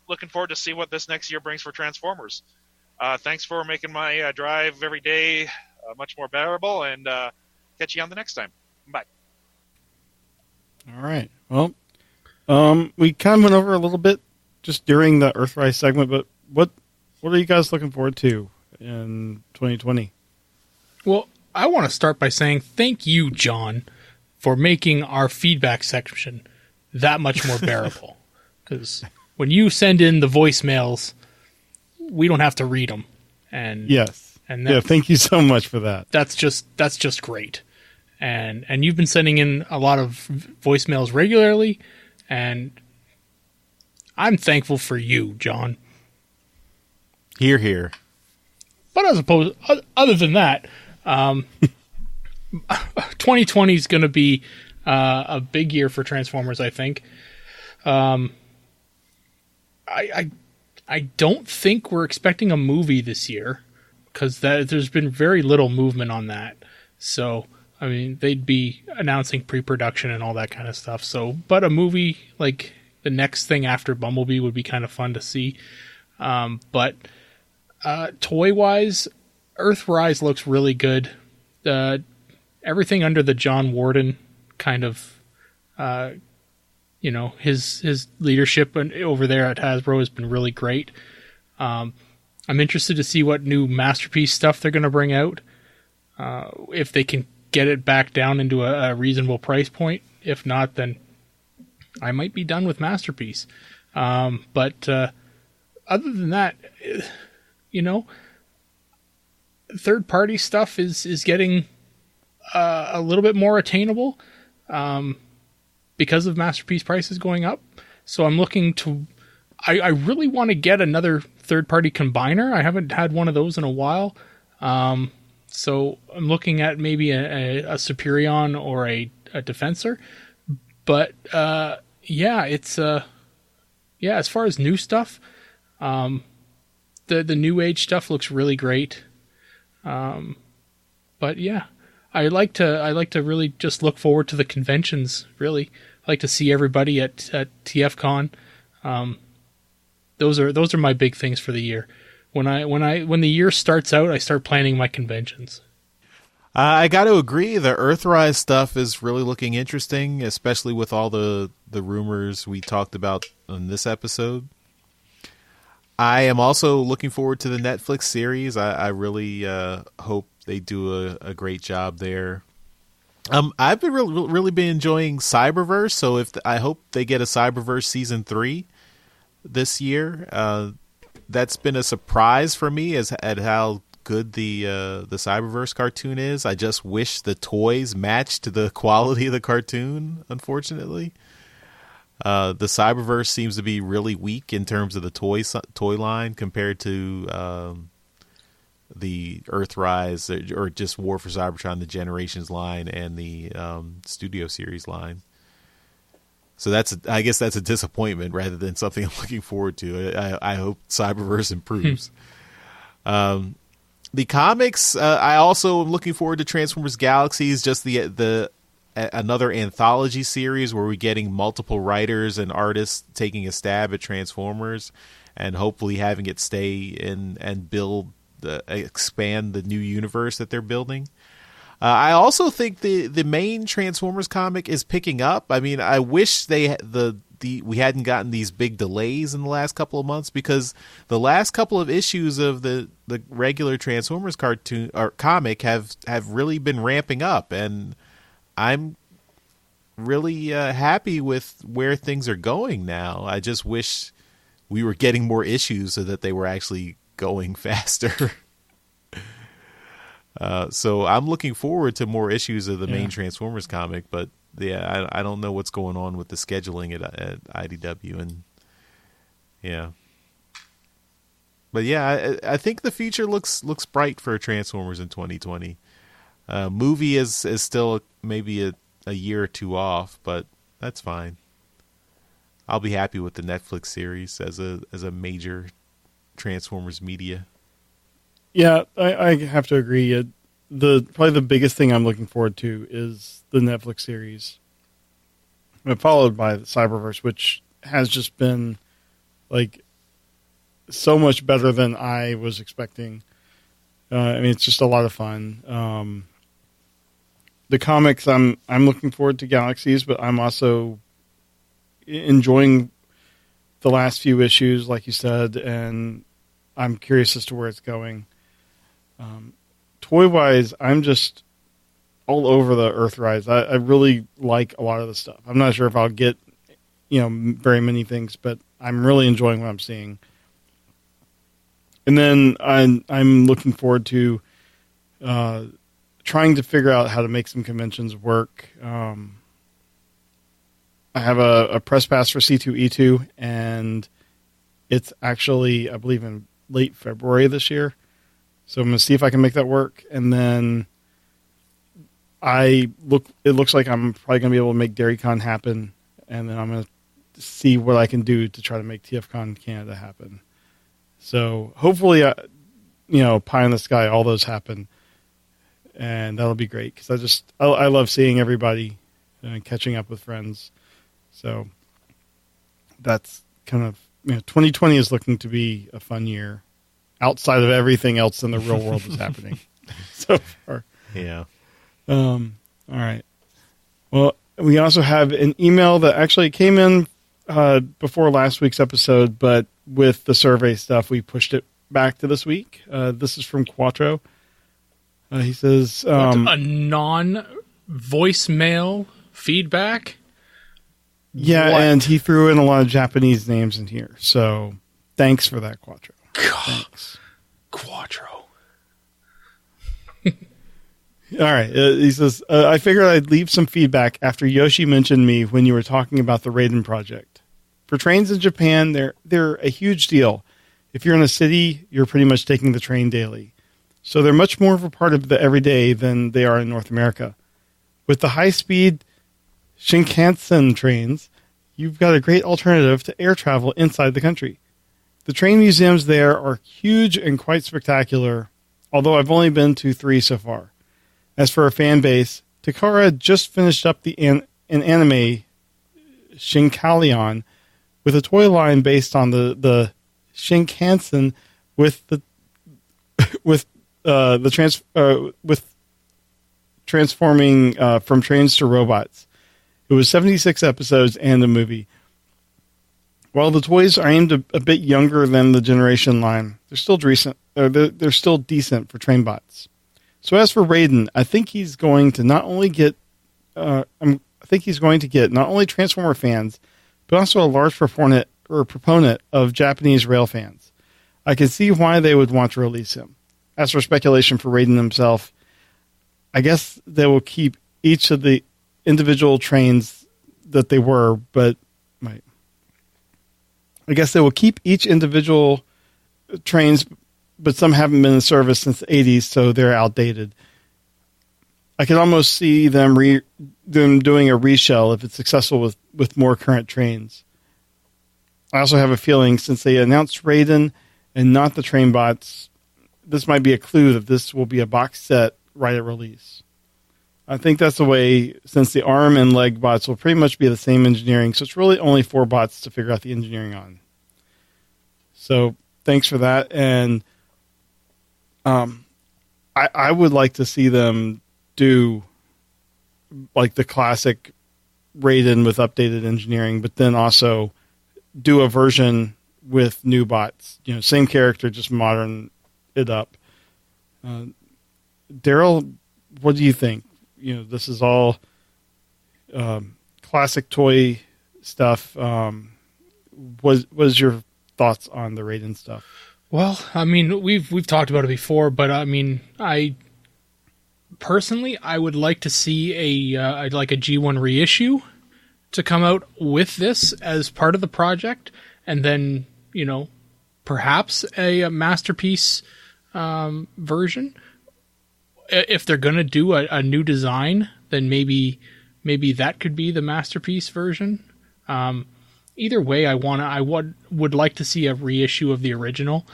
looking forward to see what this next year brings for Transformers. Thanks for making my drive every day much more bearable, and catch you on the next time. Bye. All right. Well, we kind of went over a little bit just during the Earthrise segment, but what are you guys looking forward to in 2020? Well, I want to start by saying thank you, John, for making our feedback section that much more bearable. Because when you send in the voicemails, we don't have to read them. And yes. And thank you so much for that. That's just great. And you've been sending in a lot of voicemails regularly, and I'm thankful for you, John. Hear, hear. But other than that, 2020 is going to be a big year for Transformers, I think. I don't think we're expecting a movie this year because there's been very little movement on that. So, I mean, they'd be announcing pre-production and all that kind of stuff. So, but a movie like the next thing after Bumblebee would be kind of fun to see. But toy-wise, Earthrise looks really good. Everything under the John Warden kind of his leadership over there at Hasbro has been really great. I'm interested to see what new Masterpiece stuff they're going to bring out. If they can get it back down into a reasonable price point. If not, then I might be done with Masterpiece. But other than that, third-party stuff is getting a little bit more attainable. Because of Masterpiece prices going up. So I'm looking to... I really want to get another third-party combiner. I haven't had one of those in a while. So I'm looking at maybe a Superion or a Defensor. But, it's... as far as new stuff, the New Age stuff looks really great. But, yeah. I like to really just look forward to the conventions. Really, I like to see everybody at TFCon. Those are my big things for the year. When the year starts out, I start planning my conventions. I got to agree. The Earthrise stuff is really looking interesting, especially with all the rumors we talked about in this episode. I am also looking forward to the Netflix series. I really hope they do a great job there. I've been really been enjoying Cyberverse, so I hope they get a Cyberverse season 3 this year. That's been a surprise for me at how good the Cyberverse cartoon is. I just wish the toys matched the quality of the cartoon. Unfortunately, the Cyberverse seems to be really weak in terms of the toy line compared to the Earthrise or just War for Cybertron, the Generations line, and the Studio Series line. So I guess that's a disappointment rather than something I'm looking forward to. I hope Cyberverse improves. The comics, I also am looking forward to Transformers Galaxies, just the another anthology series where we're getting multiple writers and artists taking a stab at Transformers and hopefully having it stay in and expand the new universe that they're building. I also think the main Transformers comic is picking up. I mean, I wish we hadn't gotten these big delays in the last couple of months, because the last couple of issues of the regular Transformers cartoon or comic have really been ramping up, and I'm really happy with where things are going now. I just wish we were getting more issues so that they were actually going faster. So I'm looking forward to more issues of the main Transformers comic, but yeah, I don't know what's going on with the scheduling at IDW, and yeah. But yeah, I think the future looks bright for Transformers in 2020. Movie is still maybe a year or two off, but that's fine. I'll be happy with the Netflix series as a major Transformers media. Yeah, I have to agree. Probably the biggest thing I'm looking forward to is the Netflix series, followed by the Cyberverse, which has just been like so much better than I was expecting. I mean, it's just a lot of fun. The comics, I'm looking forward to Galaxies, but I'm also enjoying the last few issues, like you said, and I'm curious as to where it's going. Toy-wise, I'm just all over the Earthrise. I really like a lot of the stuff. I'm not sure if I'll get, very many things, but I'm really enjoying what I'm seeing. And then I'm looking forward to trying to figure out how to make some conventions work. I have a press pass for C2E2, and it's actually, I believe, in late February this year. So I'm going to see if I can make that work. And then it looks like I'm probably going to be able to make DairyCon happen. And then I'm going to see what I can do to try to make TFCon Canada happen. So hopefully, pie in the sky, all those happen. And that'll be great, because I love seeing everybody and catching up with friends. So that's kind of, 2020 is looking to be a fun year outside of everything else in the real world that's happening so far. Yeah. All right. Well, we also have an email that actually came in before last week's episode, but with the survey stuff, we pushed it back to this week. This is from Quattro. He says... a non-voicemail feedback? Yeah, what? And he threw in a lot of Japanese names in here. So thanks for that, Quattro. Thanks. Quattro. All right. He says, I figured I'd leave some feedback after Yoshi mentioned me when you were talking about the Raiden project. For trains in Japan, they're a huge deal. If you're in a city, you're pretty much taking the train daily. So they're much more of a part of the everyday than they are in North America. With the high-speed Shinkansen trains, you've got a great alternative to air travel inside the country. The train museums there are huge and quite spectacular, although I've only been to 3 so far. As for a fan base, Takara just finished up an anime, Shinkalion, with a toy line based on the Shinkansen with transforming from trains to robots. It was 76 episodes and a movie. While the toys are aimed a bit younger than the Generation line, they're still decent. They're still decent for train bots. So as for Raiden, I think he's going to not only get not only Transformer fans, but also a large proponent of Japanese rail fans. I can see why they would want to release him. As for speculation for Raiden himself, I guess they will keep each of the individual trains that they were, but I guess they will keep each individual trains, but some haven't been in service since the 80s, so they're outdated. I could almost see them them doing a reshell if it's successful with more current trains. I also have a feeling since they announced Raiden and not the train bots, this might be a clue that this will be a box set right at release. I think that's the way, since the arm and leg bots will pretty much be the same engineering, so it's really only 4 bots to figure out the engineering on. So thanks for that, and I would like to see them do like the classic Raiden with updated engineering, but then also do a version with new bots. Same character, just modern it up. Daryl, what do you think? This is all classic toy stuff. What is your thoughts on the Raiden stuff? Well, I mean, we've talked about it before, but I mean, I would like to see a G1 reissue to come out with this as part of the project, and then perhaps a masterpiece version. If they're going to do a new design, then maybe that could be the masterpiece version. Either way, I would like to see a reissue of the original,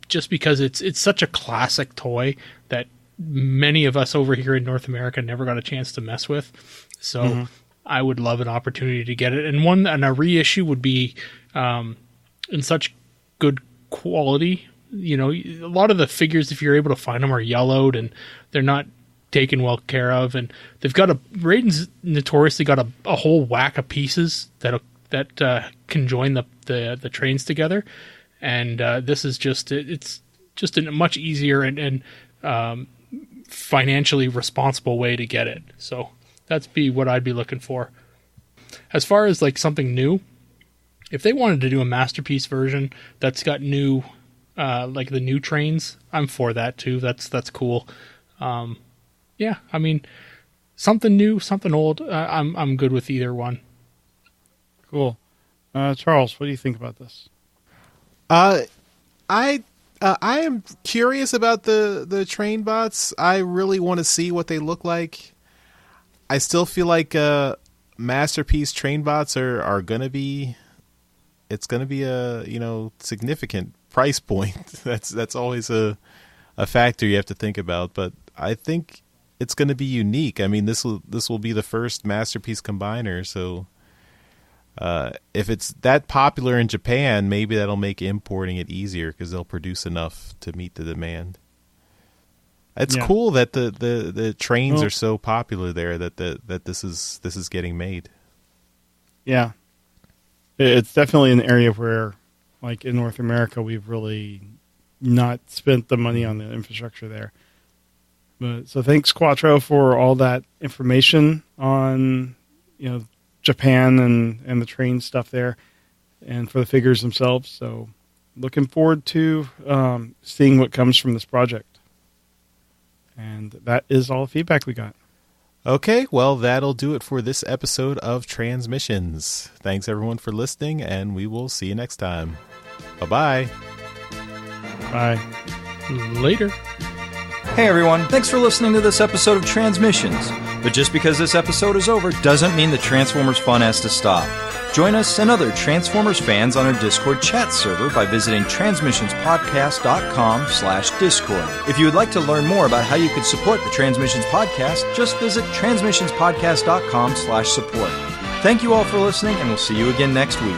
just because it's such a classic toy that many of us over here in North America never got a chance to mess with. So I would love an opportunity to get it, and a reissue would be in such good quality. A lot of the figures, if you're able to find them, are yellowed and they're not taken well care of, and they've got Raiden's notoriously got a whole whack of pieces that can join the trains together, and this is it's just a much easier and financially responsible way to get it. So that's what I'd be looking for. As far as like something new, if they wanted to do a masterpiece version that's got new like the new trains, I'm for that too. That's cool. Yeah, I mean, something new, something old. I'm good with either one. Cool. Charles, what do you think about this? I am curious about the train bots. I really want to see what they look like. I still feel like masterpiece train bots are gonna be. It's gonna be a significant price point. That's always a factor you have to think about. But I think it's going to be unique. I mean, this will be the first masterpiece combiner. So if it's that popular in Japan, maybe that'll make importing it easier because they'll produce enough to meet the demand. It's cool that the trains are so popular there that this is getting made. Yeah, it's definitely an area where, like in North America, we've really not spent the money on the infrastructure there. But so thanks, Quattro, for all that information on Japan and the train stuff there, and for the figures themselves. So looking forward to seeing what comes from this project. And that is all the feedback we got. Okay, well, that'll do it for this episode of Transmissions. Thanks, everyone, for listening, and we will see you next time. Bye-bye. Bye. Later. Hey, everyone. Thanks for listening to this episode of Transmissions. But just because this episode is over doesn't mean the Transformers fun has to stop. Join us and other Transformers fans on our Discord chat server by visiting transmissionspodcast.com/Discord. If you would like to learn more about how you could support the Transmissions Podcast, just visit transmissionspodcast.com/support. Thank you all for listening, and we'll see you again next week.